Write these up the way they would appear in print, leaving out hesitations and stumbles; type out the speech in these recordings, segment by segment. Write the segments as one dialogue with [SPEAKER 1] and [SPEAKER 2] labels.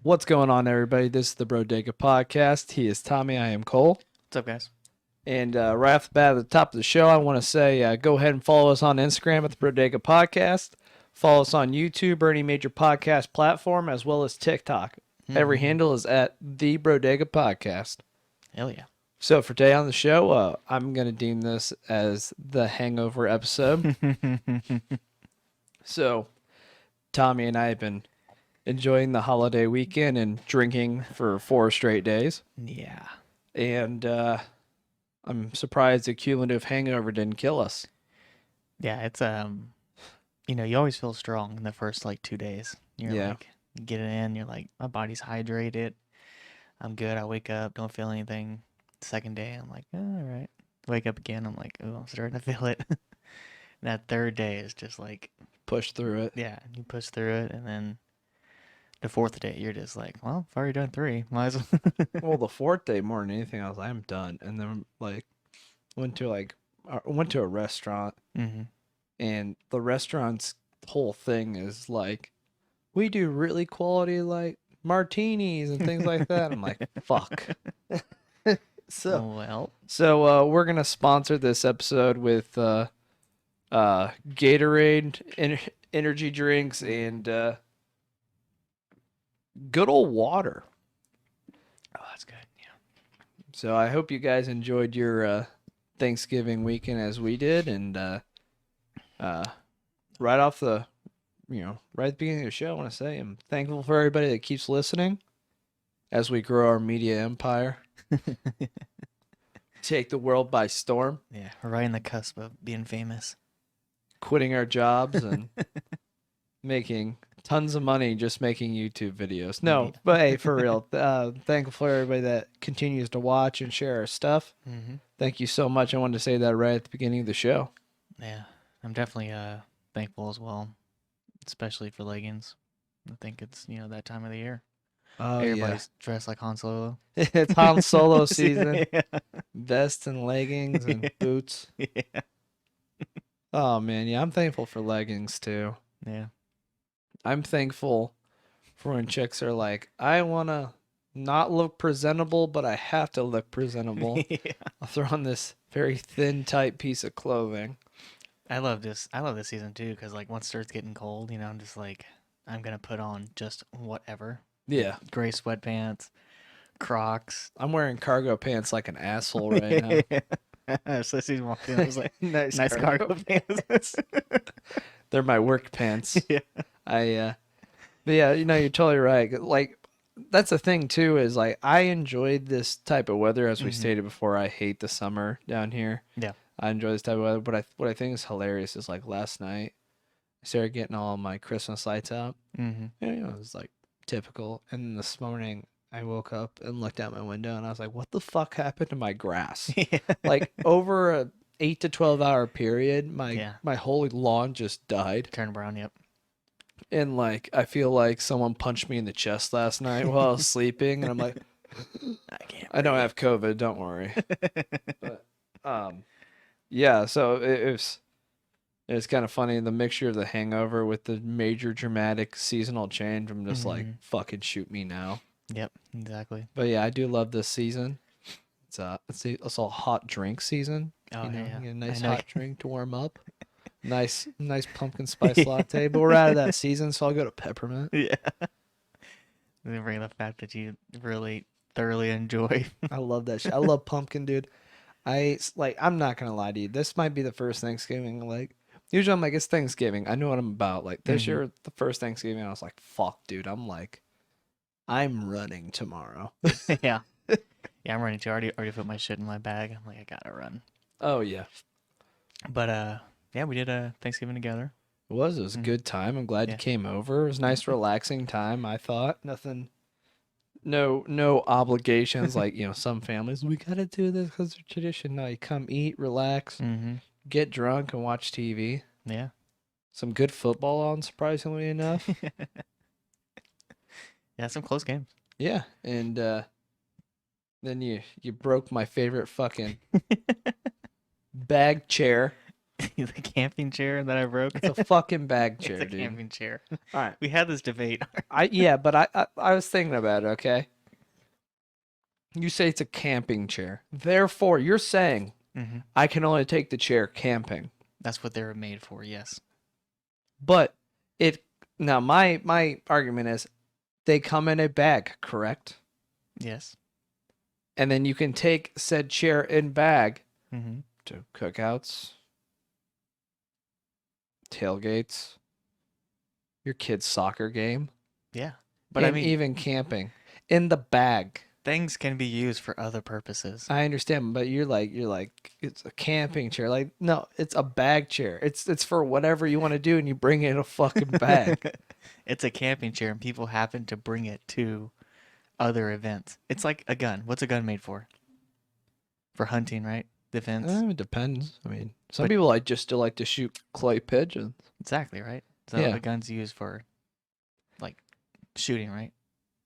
[SPEAKER 1] What's going on, everybody? This is the Brodega podcast. He is Tommy. I am Cole.
[SPEAKER 2] What's up, guys?
[SPEAKER 1] And right off the bat, at the top of the show, I want to say go ahead and follow us on Instagram at the Brodega podcast. Follow us on YouTube or any major podcast platform, as well as TikTok. Every handle is at the Brodega podcast.
[SPEAKER 2] Hell yeah.
[SPEAKER 1] So for today on the show, I'm going to deem this as the hangover episode. So Tommy and I have been enjoying the holiday weekend and drinking for 4 straight days.
[SPEAKER 2] Yeah.
[SPEAKER 1] And I'm surprised the cumulative hangover didn't kill us.
[SPEAKER 2] Yeah, it's you always feel strong in the first 2 days. You're
[SPEAKER 1] Yeah.
[SPEAKER 2] like you get it in, you're like, my body's hydrated. I'm good. I wake up, don't feel anything. Second day, I'm like, oh, all right. Wake up again, I'm like, oh, I'm starting to feel it. And that third day is just like,
[SPEAKER 1] Push through it.
[SPEAKER 2] yeah, you push through it, and then the fourth day, you're just like, well, I've already done 3. Might as well.
[SPEAKER 1] Well, the 4th day, more than anything, I was like, I'm done. And then went to a restaurant,
[SPEAKER 2] Mm-hmm.
[SPEAKER 1] and the restaurant's whole thing is like, we do really quality martinis and things like that. I'm like, fuck.
[SPEAKER 2] Well,
[SPEAKER 1] So we're gonna sponsor this episode with Gatorade, energy drinks, and good old water.
[SPEAKER 2] oh, that's good. Yeah.
[SPEAKER 1] So I hope you guys enjoyed your Thanksgiving weekend as we did, and right off the, right at the beginning of the show, I want to say I'm thankful for everybody that keeps listening as we grow our media empire, take the world by storm,
[SPEAKER 2] Yeah, we're right in the cusp of being famous.
[SPEAKER 1] quitting our jobs and making tons of money just making YouTube videos. No,
[SPEAKER 2] Yeah.
[SPEAKER 1] but hey, for real, thankful for everybody that continues to watch and share our stuff.
[SPEAKER 2] Mm-hmm.
[SPEAKER 1] Thank you so much. I wanted to say that right at the beginning of the show.
[SPEAKER 2] Yeah, I'm definitely thankful as well, especially for leggings. I think it's that time of the year.
[SPEAKER 1] Oh
[SPEAKER 2] Everybody's dressed like Han Solo.
[SPEAKER 1] yeah, it's Han Solo season.
[SPEAKER 2] Yeah.
[SPEAKER 1] Vest and leggings and
[SPEAKER 2] Yeah.
[SPEAKER 1] boots.
[SPEAKER 2] Yeah.
[SPEAKER 1] Oh man, yeah, I'm thankful for leggings too.
[SPEAKER 2] Yeah.
[SPEAKER 1] I'm thankful for when chicks are like, I wanna not look presentable, but I have to look presentable.
[SPEAKER 2] Yeah.
[SPEAKER 1] I'll throw on this very thin, tight piece of clothing.
[SPEAKER 2] I love this. I love this season too, because once it starts getting cold, I'm just like, I'm gonna put on just whatever.
[SPEAKER 1] Yeah,
[SPEAKER 2] Gray sweatpants, Crocs.
[SPEAKER 1] I'm wearing cargo pants like an asshole right now.
[SPEAKER 2] So she's walking in, I was like,
[SPEAKER 1] nice
[SPEAKER 2] nice cargo pants.
[SPEAKER 1] They're my work pants.
[SPEAKER 2] Yeah.
[SPEAKER 1] But yeah, you're totally right. Like, that's the thing too, is like, I enjoyed this type of weather, as we
[SPEAKER 2] Mhm.
[SPEAKER 1] stated before. I hate the summer down here.
[SPEAKER 2] Yeah.
[SPEAKER 1] I enjoy this type of weather, but what I think is hilarious is like last night, I started getting all my Christmas lights out.
[SPEAKER 2] Mm-hmm.
[SPEAKER 1] And, it was like typical. And then this morning, I woke up and looked out my window, and I was like, what the fuck happened to my grass? Like, over a 8 to 12 hour period,
[SPEAKER 2] Yeah.
[SPEAKER 1] my whole lawn just died.
[SPEAKER 2] Turn brown. Yep.
[SPEAKER 1] And like, I feel like someone punched me in the chest last night while I was sleeping, and I'm like,
[SPEAKER 2] I can't.
[SPEAKER 1] I don't have COVID, don't worry. But yeah, so it's kind of funny, the mixture of the hangover with the major dramatic seasonal change. I'm just like,
[SPEAKER 2] Mhm.
[SPEAKER 1] fucking shoot me now.
[SPEAKER 2] Yep. Exactly.
[SPEAKER 1] But yeah, I do love this season. It's also a hot drink season.
[SPEAKER 2] Oh
[SPEAKER 1] You
[SPEAKER 2] yeah.
[SPEAKER 1] get a
[SPEAKER 2] I
[SPEAKER 1] nice
[SPEAKER 2] know.
[SPEAKER 1] hot drink to warm up. Nice pumpkin spice latte. But we're out of that season, so I'll go to peppermint.
[SPEAKER 2] Yeah. Bring the fact that you really thoroughly enjoy.
[SPEAKER 1] I love that shit. I love pumpkin, dude. I'm not gonna lie to you. This might be the first Thanksgiving. Like, usually I'm like, it's Thanksgiving. I know what I'm about. Like this
[SPEAKER 2] Mhm.
[SPEAKER 1] year, the first Thanksgiving, I was like, fuck, dude. I'm running tomorrow.
[SPEAKER 2] Yeah. Yeah, I'm running too. I already put my shit in my bag. I'm like, I gotta run.
[SPEAKER 1] Oh yeah,
[SPEAKER 2] But yeah, we did a Thanksgiving together.
[SPEAKER 1] it was a
[SPEAKER 2] Mhm.
[SPEAKER 1] good time. I'm glad
[SPEAKER 2] Yeah.
[SPEAKER 1] you came over. It was a nice, relaxing time. I thought nothing. No obligations like some families. We gotta do this because it's tradition. No, you come eat, relax,
[SPEAKER 2] Mm-hmm.
[SPEAKER 1] get drunk, and watch TV.
[SPEAKER 2] Yeah.
[SPEAKER 1] Some good football on, surprisingly enough.
[SPEAKER 2] Yeah, some close games.
[SPEAKER 1] Yeah, and then you broke my favorite fucking bag chair.
[SPEAKER 2] the camping chair that I broke.
[SPEAKER 1] It's a fucking bag chair,
[SPEAKER 2] It's a
[SPEAKER 1] dude.
[SPEAKER 2] camping chair.
[SPEAKER 1] All right.
[SPEAKER 2] We had this debate.
[SPEAKER 1] I was thinking about it, okay? You say it's a camping chair. Therefore, you're saying
[SPEAKER 2] Hmm.
[SPEAKER 1] I can only take the chair camping.
[SPEAKER 2] That's what they were made for. Yes.
[SPEAKER 1] But it now my argument is they come in a bag, correct?
[SPEAKER 2] Yes.
[SPEAKER 1] And then you can take said chair in bag
[SPEAKER 2] Hmm.
[SPEAKER 1] to cookouts, tailgates, your kid's soccer game,
[SPEAKER 2] Yeah. But
[SPEAKER 1] and
[SPEAKER 2] I mean,
[SPEAKER 1] even camping in the bag.
[SPEAKER 2] things can be used for other purposes.
[SPEAKER 1] I understand, but you're like it's a camping chair. Like no, it's a bag chair. It's for whatever you want to do, and you bring it in a fucking bag.
[SPEAKER 2] It's a camping chair, and people happen to bring it to other events. It's like a gun. What's a gun made for? For hunting, right? Defense.
[SPEAKER 1] It depends. I mean, some
[SPEAKER 2] But-
[SPEAKER 1] people like just still like to shoot clay pigeons.
[SPEAKER 2] Exactly, right? So
[SPEAKER 1] Yeah.
[SPEAKER 2] a gun's used for like shooting, right?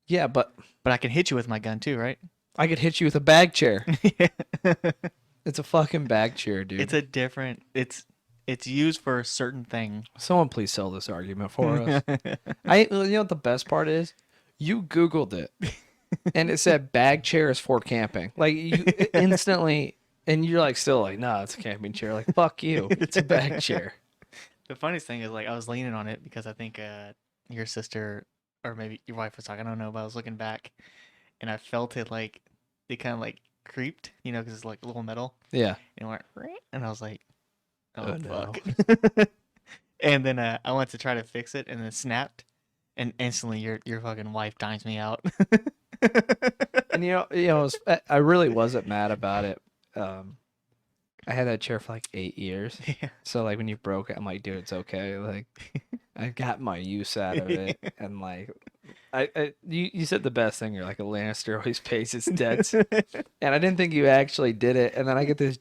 [SPEAKER 1] Yeah, but
[SPEAKER 2] But I can hit you with my gun too, right?
[SPEAKER 1] I could hit you with a bag chair. It's a fucking bag chair, dude.
[SPEAKER 2] It's a different. It's used for a certain thing.
[SPEAKER 1] Someone please sell this argument for us. You know what the best part is? You Googled it, and it said bag chair is for camping. Like you instantly, and you're like still like, nah, it's a camping chair. Like fuck you, it's a bag chair.
[SPEAKER 2] The funniest thing is like I was leaning on it because I think your sister or maybe your wife was talking. I don't know, but I was looking back, and I felt it like it kind of like creeped, you know, because it's like a little metal,
[SPEAKER 1] Yeah.
[SPEAKER 2] and it went, "Ring," and I was like,
[SPEAKER 1] Oh,
[SPEAKER 2] "Oh,
[SPEAKER 1] no.
[SPEAKER 2] fuck!" And then I went to try to fix it, and then it snapped, and instantly your fucking wife times me out.
[SPEAKER 1] And I really wasn't mad about it. I had that chair for like 8 years.
[SPEAKER 2] Yeah.
[SPEAKER 1] So like when you broke it, I'm like, dude, it's okay. Like I got my use out of it, and like you said the best thing. You're like a Lannister always pays his debts, and I didn't think you actually did it. And then I get this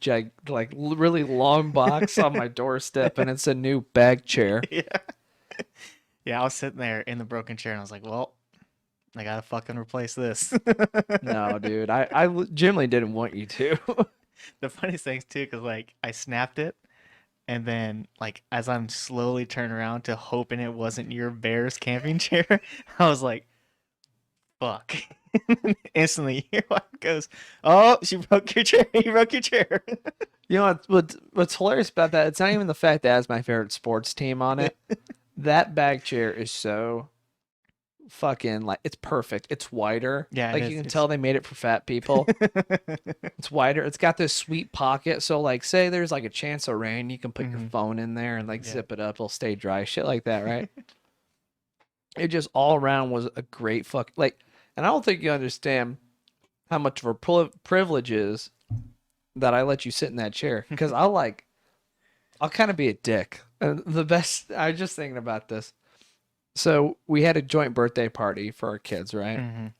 [SPEAKER 1] really long box on my doorstep, and it's a new bag chair.
[SPEAKER 2] Yeah. Yeah, I was sitting there in the broken chair, and I was like, well, I gotta fucking replace this.
[SPEAKER 1] No, dude, I legitimately didn't want you to.
[SPEAKER 2] The funniest thing too, because like I snapped it, and then like as I'm slowly turning around to hoping it wasn't your bear's camping chair, I was like, "Fuck!" Instantly, your wife goes, "Oh, she broke your chair. You broke your chair."
[SPEAKER 1] You know what's hilarious about that? It's not even the fact that it has my favorite sports team on it. That bag chair is so fucking like it's perfect. It's wider.
[SPEAKER 2] Yeah, it
[SPEAKER 1] like
[SPEAKER 2] is.
[SPEAKER 1] you can
[SPEAKER 2] It's-
[SPEAKER 1] tell they made it for fat people. It's wider. It's got this sweet pocket. So like say there's like a chance of rain, you can put your phone in there and like
[SPEAKER 2] Yeah.
[SPEAKER 1] zip it up. It'll stay dry. Shit like that, right? It just all around was a great fuck like, and I don't think you understand how much of a privilege is that I let you sit in that chair because I'll kind of be a dick. And the best, I was just thinking about this. So we had a joint birthday party for our kids, right?
[SPEAKER 2] Mhm.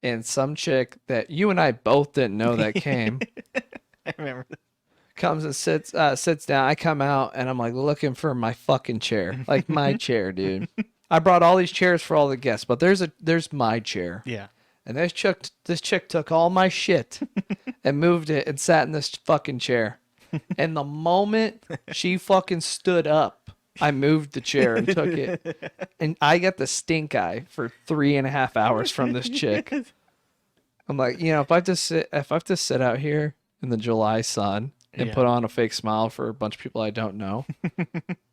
[SPEAKER 1] And some chick that you and I both didn't know that came
[SPEAKER 2] I remember.
[SPEAKER 1] comes and sits down. I come out and I'm like looking for my fucking chair, like my chair, dude. I brought all these chairs for all the guests, but there's my chair.
[SPEAKER 2] Yeah.
[SPEAKER 1] And this chick took all my shit and moved it and sat in this fucking chair. And the moment she fucking stood up, I moved the chair and took it. And I got the stink eye for 3.5 hours from this chick. I'm like, if I have to sit out here in the July sun and
[SPEAKER 2] Yeah.
[SPEAKER 1] put on a fake smile for a bunch of people I don't know,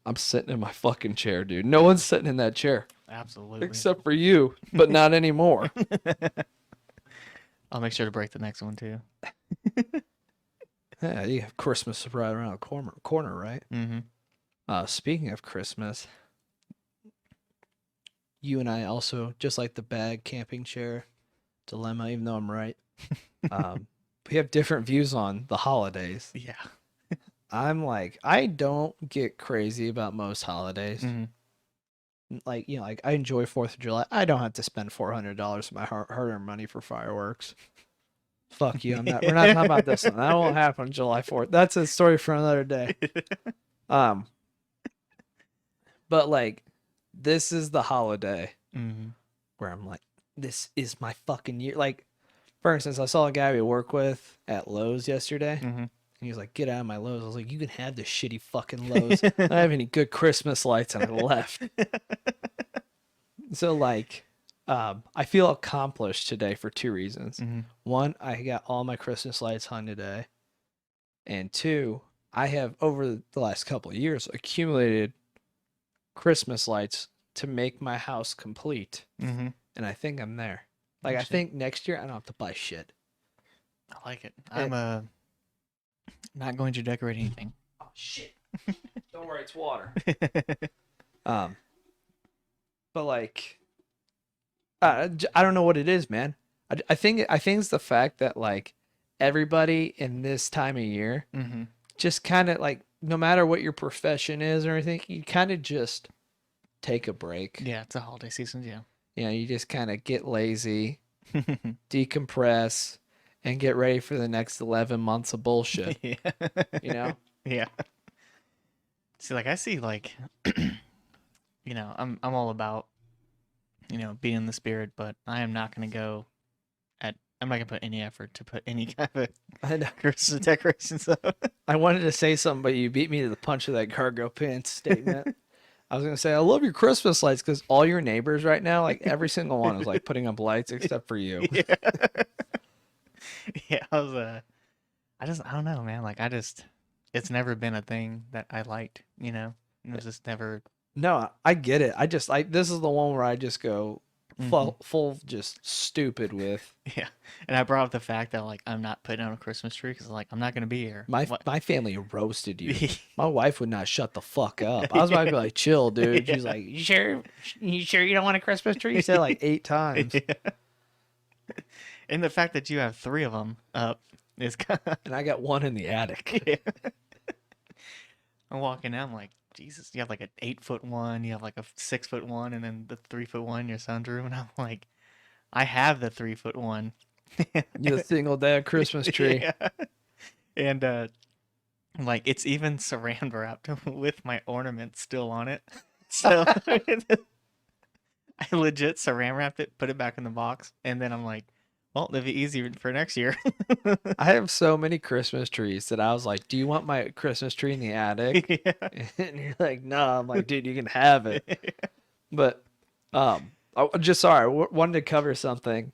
[SPEAKER 1] I'm sitting in my fucking chair, dude. No one's sitting in that chair
[SPEAKER 2] Absolutely.
[SPEAKER 1] except for you, but not anymore.
[SPEAKER 2] I'll make sure to break the next one too.
[SPEAKER 1] Yeah, you have Christmas right around the corner, right?
[SPEAKER 2] Mm-hmm.
[SPEAKER 1] Speaking of Christmas, you and I also, just like the bag camping chair dilemma, even though I'm right, we have different views on the holidays.
[SPEAKER 2] Yeah.
[SPEAKER 1] I'm like, I don't get crazy about most holidays.
[SPEAKER 2] Mhm.
[SPEAKER 1] Like, like I enjoy 4th of July. I don't have to spend $400 of my hard-earned money for fireworks. Fuck you. We're not talking about this one. That won't happen on July 4th. That's a story for another day. But like, this is the holiday
[SPEAKER 2] Mm-hmm.
[SPEAKER 1] where I'm like, this is my fucking year. Like, for instance, I saw a guy we work with at Lowe's yesterday,
[SPEAKER 2] Mm-hmm.
[SPEAKER 1] he was like, get out of my Lowe's. I was like, you can have this shitty fucking Lowe's. I don't have any good Christmas lights, and I left. So, like, I feel accomplished today for 2 reasons.
[SPEAKER 2] Mm-hmm.
[SPEAKER 1] One, I got all my Christmas lights hung today. And 2, I have, over the last couple of years, accumulated Christmas lights to make my house complete.
[SPEAKER 2] Mm-hmm.
[SPEAKER 1] And I think I'm there. Like, I think next year I don't have to buy shit.
[SPEAKER 2] I like it. I'm not going to decorate anything.
[SPEAKER 1] Oh, shit. Don't worry, it's water. But like, I don't know what it is, man. I think it's the fact that like everybody in this time of year
[SPEAKER 2] Mm-hmm.
[SPEAKER 1] just kind of like, no matter what your profession is or anything, you kind of just take a break.
[SPEAKER 2] Yeah, it's a holiday season. Yeah.
[SPEAKER 1] You know, you just kind of get lazy, decompress, and get ready for the next 11 months of bullshit.
[SPEAKER 2] Yeah.
[SPEAKER 1] You know?
[SPEAKER 2] Yeah. See, like I see, like, you know, I'm all about, you know, being in the spirit, but I am not gonna go I'm not gonna put any effort to put any kind of
[SPEAKER 1] I know.
[SPEAKER 2] Christmas decorations up.
[SPEAKER 1] I wanted to say something, but you beat me to the punch of that cargo pants statement. I was gonna say I love your Christmas lights because all your neighbors right now, like every single one, is like putting up lights except for you.
[SPEAKER 2] Yeah. Yeah, I was I don't know, man. Like it's never been a thing that I liked, you know. It was just never.
[SPEAKER 1] No, I get it. This is the one where I just go full just stupid with.
[SPEAKER 2] Yeah, and I brought up the fact that like I'm not putting on a Christmas tree because like I'm not gonna be here.
[SPEAKER 1] My family roasted you. My wife would not shut the fuck up. I was about to be like, chill, dude. She's like, you sure you don't want a Christmas tree? You said like 8 times.
[SPEAKER 2] Yeah. And the fact that you have 3 of them up is kind of.
[SPEAKER 1] And I got one in the attic.
[SPEAKER 2] Yeah. I'm walking out, I'm like, Jesus, you have like an 8-foot one, you have like a 6-foot one, and then the 3-foot one in your son's room. And I'm like, I have the 3-foot one.
[SPEAKER 1] You're the single dad Christmas tree.
[SPEAKER 2] Yeah. And like it's even saran wrapped with my ornaments still on it. So I legit saran wrapped it, put it back in the box, and then I'm like, well, it'll be easy for next year.
[SPEAKER 1] I have so many Christmas trees that I was like, do you want my Christmas tree in the attic?
[SPEAKER 2] Yeah.
[SPEAKER 1] And you're like, no. I'm like, dude, you can have it. But I just sorry, wanted to cover something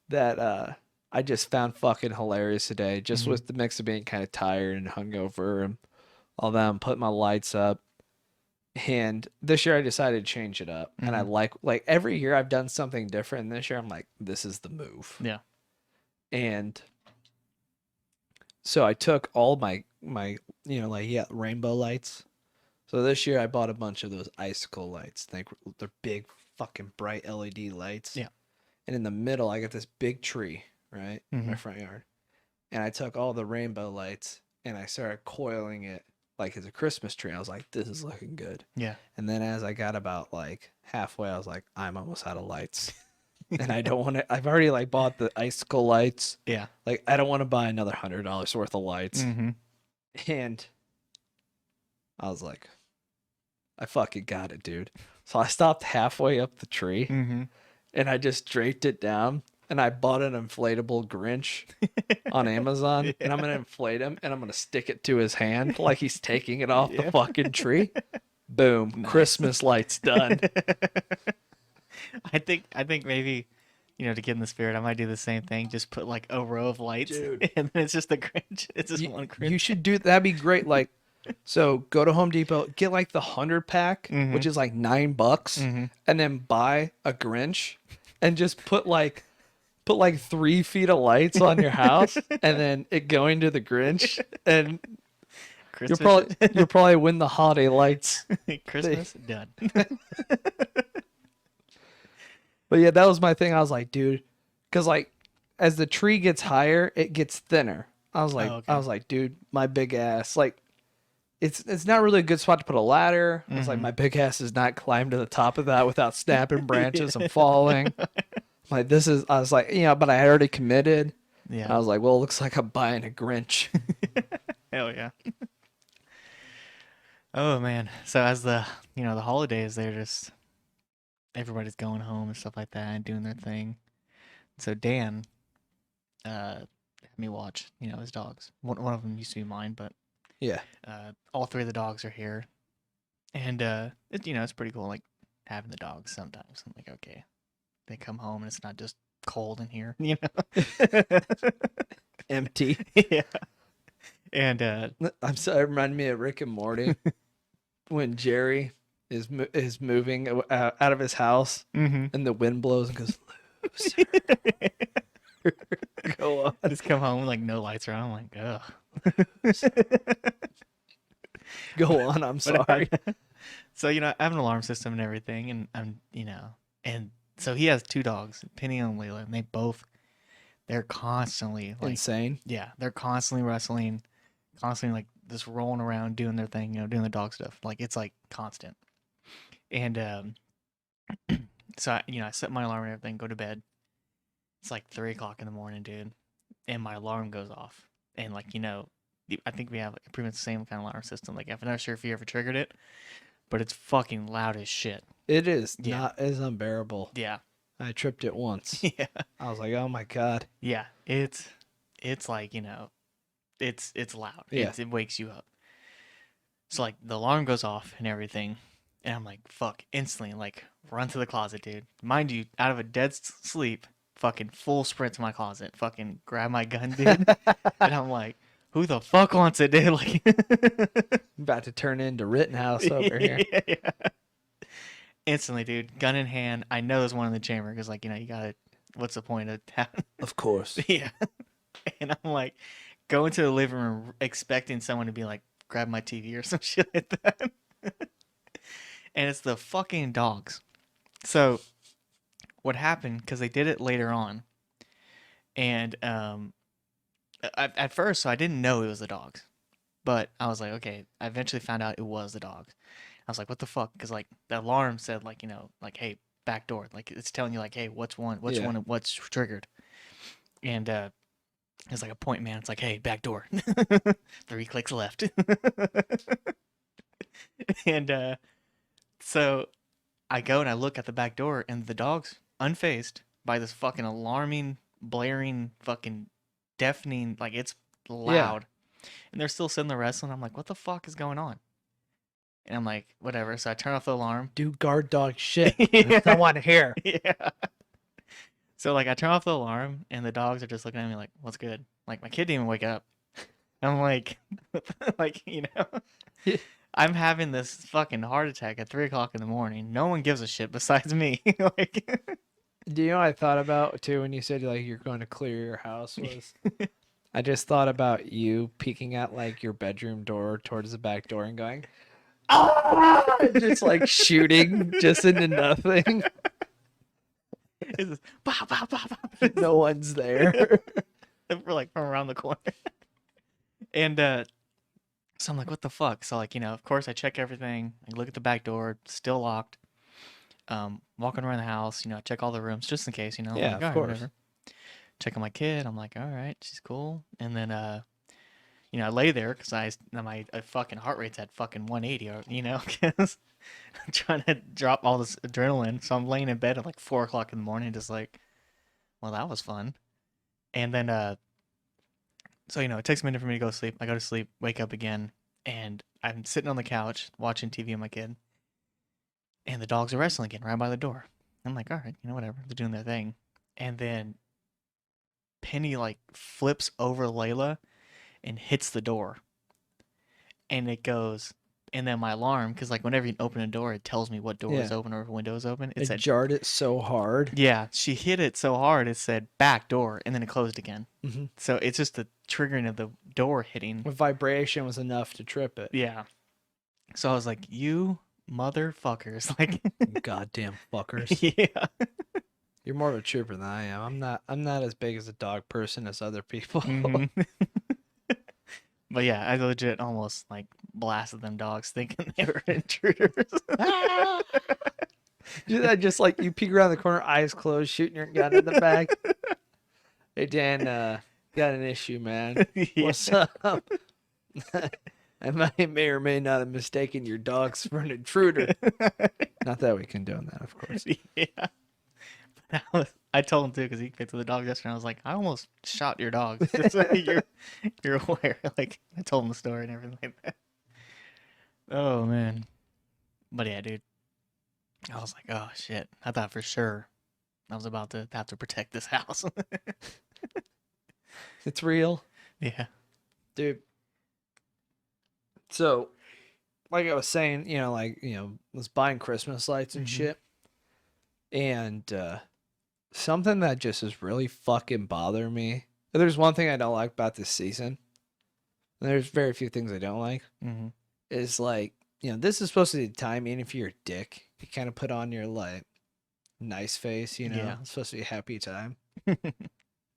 [SPEAKER 1] that I just found fucking hilarious today. Just with the mix of being kind of tired and hungover and all that. I'm putting my lights up. And this year I decided to change it up. And I like every year I've done something different. And this year I'm like, this is the move.
[SPEAKER 2] Yeah.
[SPEAKER 1] And so I took all my rainbow lights. So this year I bought a bunch of those icicle lights. They're big fucking bright LED lights.
[SPEAKER 2] Yeah.
[SPEAKER 1] And in the middle I got this big tree, right? In my front yard. And I took all the rainbow lights and I started coiling it like as a Christmas tree. I was like, this is looking good.
[SPEAKER 2] Yeah.
[SPEAKER 1] And then as I got about like halfway, I was like, I'm almost out of lights. And I don't want to, I've already like bought the icicle lights.
[SPEAKER 2] Yeah.
[SPEAKER 1] Like I don't want to buy another $100 worth of lights. And I was like, I fucking got it, dude. So I stopped halfway up the tree and I just draped it down. And I bought an inflatable Grinch on Amazon. Yeah. And I'm going to inflate him and I'm going to stick it to his hand like he's taking it off the fucking tree. Boom. Nice. Christmas lights done.
[SPEAKER 2] I think maybe, you know, to get in the spirit, I might do the same thing. Just put like a row of lights. Dude. And then it's just the Grinch. It's just one Grinch.
[SPEAKER 1] You should do that'd be great. Like, so go to Home Depot, get like the 100 pack, which is like $9, and then buy a Grinch and just put like 3 feet of lights on your house and then it going to the Grinch and you'll probably win the holiday lights.
[SPEAKER 2] Christmas done.
[SPEAKER 1] But yeah, that was my thing. I was like, dude, because like as the tree gets higher, it gets thinner. I was like, dude, my big ass, like it's not really a good spot to put a ladder. I was like, my big ass does not climb to the top of that without snapping branches and falling. Like I was like, but I had already committed. Yeah. I was like, well, it looks like I'm buying a Grinch.
[SPEAKER 2] Hell yeah. Oh man. So as the holidays, they're just, everybody's going home and stuff like that and doing their thing. So Dan, had me watch, his dogs. One of them used to be mine, but
[SPEAKER 1] Yeah.
[SPEAKER 2] all three of the dogs are here, and it's pretty cool. Like having the dogs sometimes. I'm like, okay, they come home and it's not just cold in here,
[SPEAKER 1] Empty.
[SPEAKER 2] Yeah. And
[SPEAKER 1] I'm sorry. It reminded me of Rick and Morty when Jerry is moving out of his house
[SPEAKER 2] mhm.
[SPEAKER 1] and the wind blows and goes, "Loser." Go on.
[SPEAKER 2] Just come home with like no lights around. I'm like, ugh.
[SPEAKER 1] Go on. I'm sorry.
[SPEAKER 2] So I have an alarm system and everything, and and so he has two dogs, Penny and Layla, and they're constantly like,
[SPEAKER 1] Insane.
[SPEAKER 2] yeah, they're constantly wrestling, constantly like just rolling around doing their thing, doing the dog stuff. Like it's like constant. And so I set my alarm and everything, go to bed. It's like 3 o'clock in the morning, dude, and my alarm goes off. And like I think we have like pretty much the same kind of alarm system. Like I'm not sure if you ever triggered it, but it's fucking loud as shit.
[SPEAKER 1] It is
[SPEAKER 2] Yeah.
[SPEAKER 1] not as unbearable.
[SPEAKER 2] Yeah.
[SPEAKER 1] I tripped it once.
[SPEAKER 2] Yeah.
[SPEAKER 1] I was like, oh my God.
[SPEAKER 2] Yeah. It's like, it's loud.
[SPEAKER 1] Yeah.
[SPEAKER 2] It wakes you up. So like the alarm goes off and everything. And I'm like, fuck, instantly, like run to the closet, dude. Mind you, out of a dead sleep, fucking full sprint to my closet, fucking grab my gun, dude. And I'm like, who the fuck wants it, dude? Like,
[SPEAKER 1] About to turn into Rittenhouse over here.
[SPEAKER 2] Yeah. Instantly, dude, gun in hand. I know there's one in the chamber because, like, you gotta. What's the point of having?
[SPEAKER 1] Of course.
[SPEAKER 2] Yeah. And I'm like, going to the living room, expecting someone to be like, grab my TV or some shit like that. And it's the fucking dogs. So, what happened? Because they did it later on, and at first, so I didn't know it was the dogs, but I was like, okay. I eventually found out it was the dogs. I was like, what the fuck? Because like the alarm said like like, hey, back door. Like it's telling you like, hey, what's triggered. And it's like a point man. It's like, hey, back door. 3 clicks left. And so I go and I look at the back door, and the dog's unfazed by this fucking alarming, blaring, fucking deafening, like it's loud. Yeah. And they're still sitting there wrestling. I'm like, what the fuck is going on? And I'm like, whatever. So I turn off the alarm.
[SPEAKER 1] Do guard dog shit.
[SPEAKER 2] Yeah.
[SPEAKER 1] I want to hear.
[SPEAKER 2] Yeah. So like I turn off the alarm, and the dogs are just looking at me like, what's good? Like my kid didn't even wake up. I'm like, like, I'm having this fucking heart attack at 3 o'clock in the morning. No one gives a shit besides me. Like,
[SPEAKER 1] do you know what I thought about too when you said like you're going to clear your house was? I just thought about you peeking at like your bedroom door towards the back door and going, ah! Just like shooting just into nothing.
[SPEAKER 2] It's just, pow, pow, pow, pow.
[SPEAKER 1] No one's there.
[SPEAKER 2] We're like from around the corner. And so I'm like, what the fuck? So like, of course I check everything. I look at the back door, still locked. Walking around the house, I check all the rooms just in case,
[SPEAKER 1] Yeah,
[SPEAKER 2] like,
[SPEAKER 1] of
[SPEAKER 2] all right,
[SPEAKER 1] course.
[SPEAKER 2] whatever. Checking my kid, I'm like, all right, she's cool. And then I lay there because my fucking heart rate's at fucking 180, because I'm trying to drop all this adrenaline. So I'm laying in bed at like 4 o'clock in the morning, just like, well, that was fun. And then so it takes a minute for me to go to sleep. I go to sleep, wake up again, and I'm sitting on the couch watching TV with my kid, and the dogs are wrestling again right by the door. I'm like, all right, whatever, they're doing their thing. And then Penny like flips over Layla and hits the door, and it goes. And then my alarm, because like whenever you open a door, it tells me what door is open or if a window is open.
[SPEAKER 1] It jarred it so hard.
[SPEAKER 2] Yeah, she hit it so hard it said back door, and then it closed again.
[SPEAKER 1] Mm-hmm.
[SPEAKER 2] So it's just the triggering of the door hitting.
[SPEAKER 1] The vibration was enough to trip it.
[SPEAKER 2] Yeah. So I was like, you motherfuckers, like,
[SPEAKER 1] goddamn fuckers.
[SPEAKER 2] Yeah.
[SPEAKER 1] You're more of a trooper than I am. I'm not as big as a dog person as other people.
[SPEAKER 2] Mm-hmm. But yeah, I legit almost like blasted them dogs thinking they were intruders.
[SPEAKER 1] Do that just like you peek around the corner, eyes closed, shooting your gun in the back. Hey Dan, got an issue, man.
[SPEAKER 2] Yeah.
[SPEAKER 1] What's up? I may or may not have mistaken your dogs for an intruder. Not that we condone that, of course.
[SPEAKER 2] Yeah. But I told him too because he picked up the dog yesterday. And I was like, I almost shot your dog. You're aware. Like I told him the story and everything like that. Oh man. But yeah, dude. I was like, oh shit. I thought for sure I was about to have to protect this house.
[SPEAKER 1] It's real,
[SPEAKER 2] Yeah.
[SPEAKER 1] dude. So, like I was saying, was buying Christmas lights and shit, and something that just is really fucking bothering me. There's one thing I don't like about this season. And there's very few things I don't like.
[SPEAKER 2] Mm-hmm.
[SPEAKER 1] Is like, this is supposed to be the time, even if you're a dick, you kind of put on your like nice face,
[SPEAKER 2] Yeah.
[SPEAKER 1] It's supposed to be a happy time.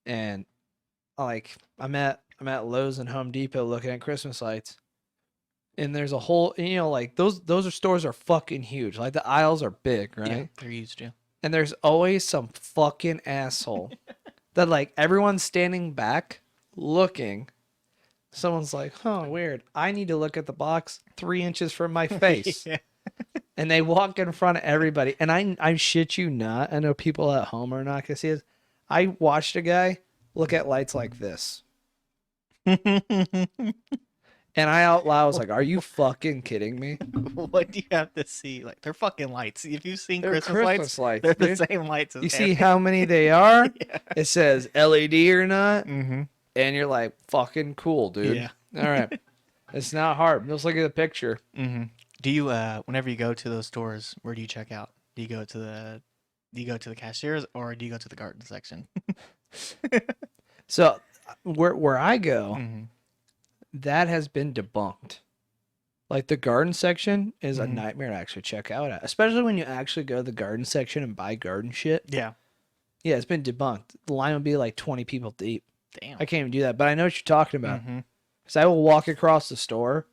[SPEAKER 1] And like I'm at Lowe's and Home Depot looking at Christmas lights. And there's a whole, like those stores are fucking huge. Like the aisles are big, right?
[SPEAKER 2] Yeah, they're used to.
[SPEAKER 1] And there's always some fucking asshole that like everyone's standing back looking. Someone's like, huh, weird. I need to look at the box 3 inches from my face.
[SPEAKER 2] Yeah.
[SPEAKER 1] And they walk in front of everybody. And I shit you not. I know people at home are not going to see this. I watched a guy look at lights like this. And I out loud was like, are you fucking kidding me?
[SPEAKER 2] What do you have to see? Like, they're fucking lights. If you've seen
[SPEAKER 1] They're
[SPEAKER 2] Christmas lights, they're the same lights as
[SPEAKER 1] You see how many they are?
[SPEAKER 2] Yeah.
[SPEAKER 1] It says LED or not.
[SPEAKER 2] Mm-hmm.
[SPEAKER 1] And you're like, fucking cool, dude.
[SPEAKER 2] Yeah.
[SPEAKER 1] All right. It's not hard. Just look at the picture.
[SPEAKER 2] Mm-hmm. Do you, whenever you go to those stores, where do you check out? Do you go to the cashiers or do you go to the garden section?
[SPEAKER 1] So where I go,
[SPEAKER 2] Mm-hmm.
[SPEAKER 1] that has been debunked. Like the garden section is a
[SPEAKER 2] Mhm.
[SPEAKER 1] nightmare to actually check out at, especially when you actually go to the garden section and buy garden shit.
[SPEAKER 2] Yeah.
[SPEAKER 1] Yeah, it's been debunked. The line will be like 20 people deep.
[SPEAKER 2] Damn.
[SPEAKER 1] I can't even do that, but I know what you're talking about.
[SPEAKER 2] Mm-hmm.
[SPEAKER 1] Because I will walk across the store,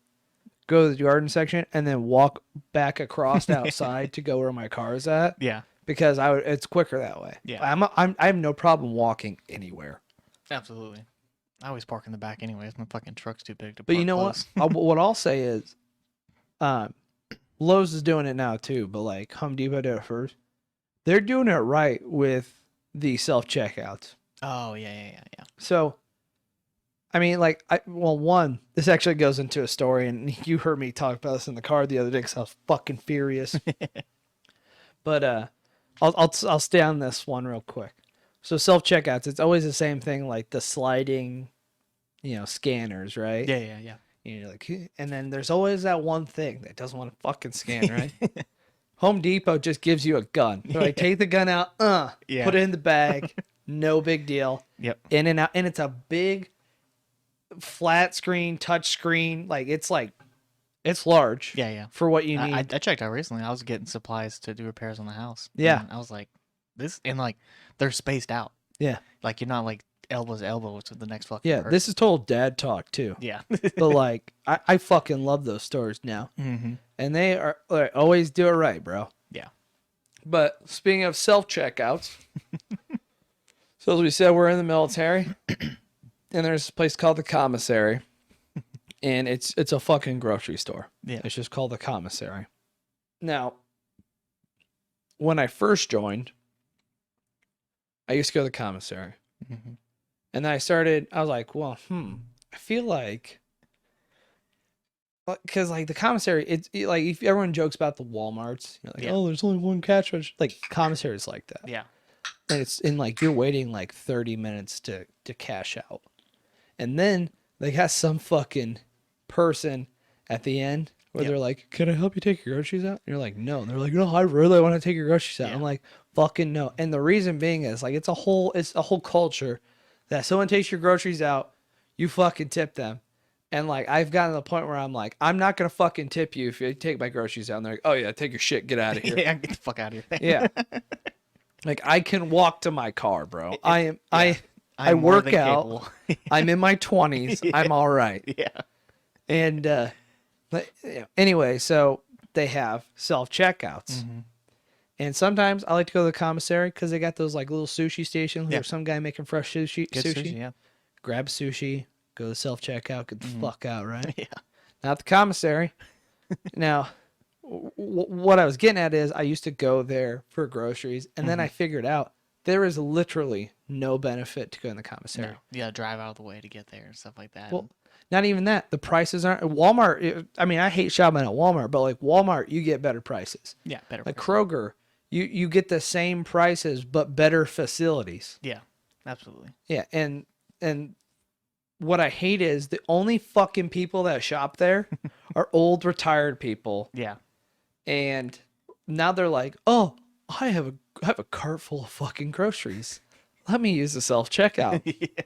[SPEAKER 1] go to the garden section, and then walk back across outside to go where my car is at.
[SPEAKER 2] Yeah.
[SPEAKER 1] Because it's quicker that way.
[SPEAKER 2] Yeah.
[SPEAKER 1] I have no problem walking anywhere.
[SPEAKER 2] Absolutely. I always park in the back anyways. My fucking truck's too big to park
[SPEAKER 1] But you know
[SPEAKER 2] close.
[SPEAKER 1] what I'll say is, Lowe's is doing it now too, but like Home Depot did it first. They're doing it right with the self-checkouts.
[SPEAKER 2] Oh, yeah.
[SPEAKER 1] So, I mean, like, one, this actually goes into a story, and you heard me talk about this in the car the other day because I was fucking furious. But I'll stay on this one real quick. So self-checkouts, it's always the same thing, like the sliding, scanners, right?
[SPEAKER 2] Yeah.
[SPEAKER 1] You're like, and then there's always that one thing that doesn't want to fucking scan, right? Home Depot just gives you a gun. So I take the gun out,
[SPEAKER 2] Yeah.
[SPEAKER 1] put it in the bag, no big deal.
[SPEAKER 2] Yep.
[SPEAKER 1] In and out, and it's a big flat screen, touch screen. It's large.
[SPEAKER 2] Yeah.
[SPEAKER 1] For what you need.
[SPEAKER 2] I checked out recently. I was getting supplies to do repairs on the house.
[SPEAKER 1] Yeah.
[SPEAKER 2] And I was like, they're spaced out.
[SPEAKER 1] Yeah.
[SPEAKER 2] Like, you're not like elbow to elbow to the next fucking
[SPEAKER 1] Yeah,
[SPEAKER 2] person.
[SPEAKER 1] this is total dad talk too.
[SPEAKER 2] Yeah.
[SPEAKER 1] But like, I fucking love those stores now,
[SPEAKER 2] Mm-hmm.
[SPEAKER 1] and they always do it right, bro.
[SPEAKER 2] Yeah.
[SPEAKER 1] But speaking of self checkouts, so as we said, we're in the military, and there's a place called the commissary, and it's a fucking grocery store.
[SPEAKER 2] Yeah.
[SPEAKER 1] It's just called the commissary. Now, when I first joined, I used to go to the commissary.
[SPEAKER 2] Mm-hmm.
[SPEAKER 1] And then I was like, well, I feel like, because like the commissary, like if everyone jokes about the Walmarts, you're like,
[SPEAKER 2] Yeah.
[SPEAKER 1] oh, there's only one cash register. Like commissary is like that.
[SPEAKER 2] Yeah.
[SPEAKER 1] And it's in like, you're waiting like 30 minutes to cash out. And then they got some fucking person at the end where
[SPEAKER 2] Yep.
[SPEAKER 1] they're like, can I help you take your groceries out? And you're like, no. And they're like, no, I really want to take your groceries out.
[SPEAKER 2] Yeah.
[SPEAKER 1] I'm like, fucking no. And the reason being is like, it's a whole culture that someone takes your groceries out, you fucking tip them. And like, I've gotten to the point where I'm like, I'm not going to fucking tip you if you take my groceries out. And they're like, oh yeah, take your shit, get out of here.
[SPEAKER 2] Yeah, get the fuck out of here.
[SPEAKER 1] Yeah. Like I can walk to my car, bro. I
[SPEAKER 2] I'm more
[SPEAKER 1] work
[SPEAKER 2] than
[SPEAKER 1] out.
[SPEAKER 2] capable.
[SPEAKER 1] I'm in my 20s.
[SPEAKER 2] Yeah.
[SPEAKER 1] I'm all right.
[SPEAKER 2] Yeah.
[SPEAKER 1] And anyway, so they have self-checkouts.
[SPEAKER 2] Mm-hmm.
[SPEAKER 1] And sometimes I like to go to the commissary because they got those like little sushi stations
[SPEAKER 2] Yeah.
[SPEAKER 1] where some guy making fresh sushi.
[SPEAKER 2] Good sushi, yeah.
[SPEAKER 1] Grab sushi, go to self-checkout, get the fuck out, right?
[SPEAKER 2] Yeah.
[SPEAKER 1] Not the commissary. Now, what I was getting at is I used to go there for groceries, and then I figured out there is literally no benefit to going to the commissary.
[SPEAKER 2] No. Yeah, drive out of the way to get there and stuff like that.
[SPEAKER 1] Well, not even that. The prices aren't Walmart. I mean, I hate shopping at Walmart, but like Walmart, you get better prices.
[SPEAKER 2] Yeah, better.
[SPEAKER 1] Like
[SPEAKER 2] prices.
[SPEAKER 1] Kroger, you get the same prices but better facilities.
[SPEAKER 2] Yeah, absolutely.
[SPEAKER 1] Yeah, and what I hate is the only fucking people that shop there are old retired people.
[SPEAKER 2] Yeah.
[SPEAKER 1] And now they're like, "Oh, I have a cart full of fucking groceries. Let me use the self-checkout."
[SPEAKER 2] Yeah.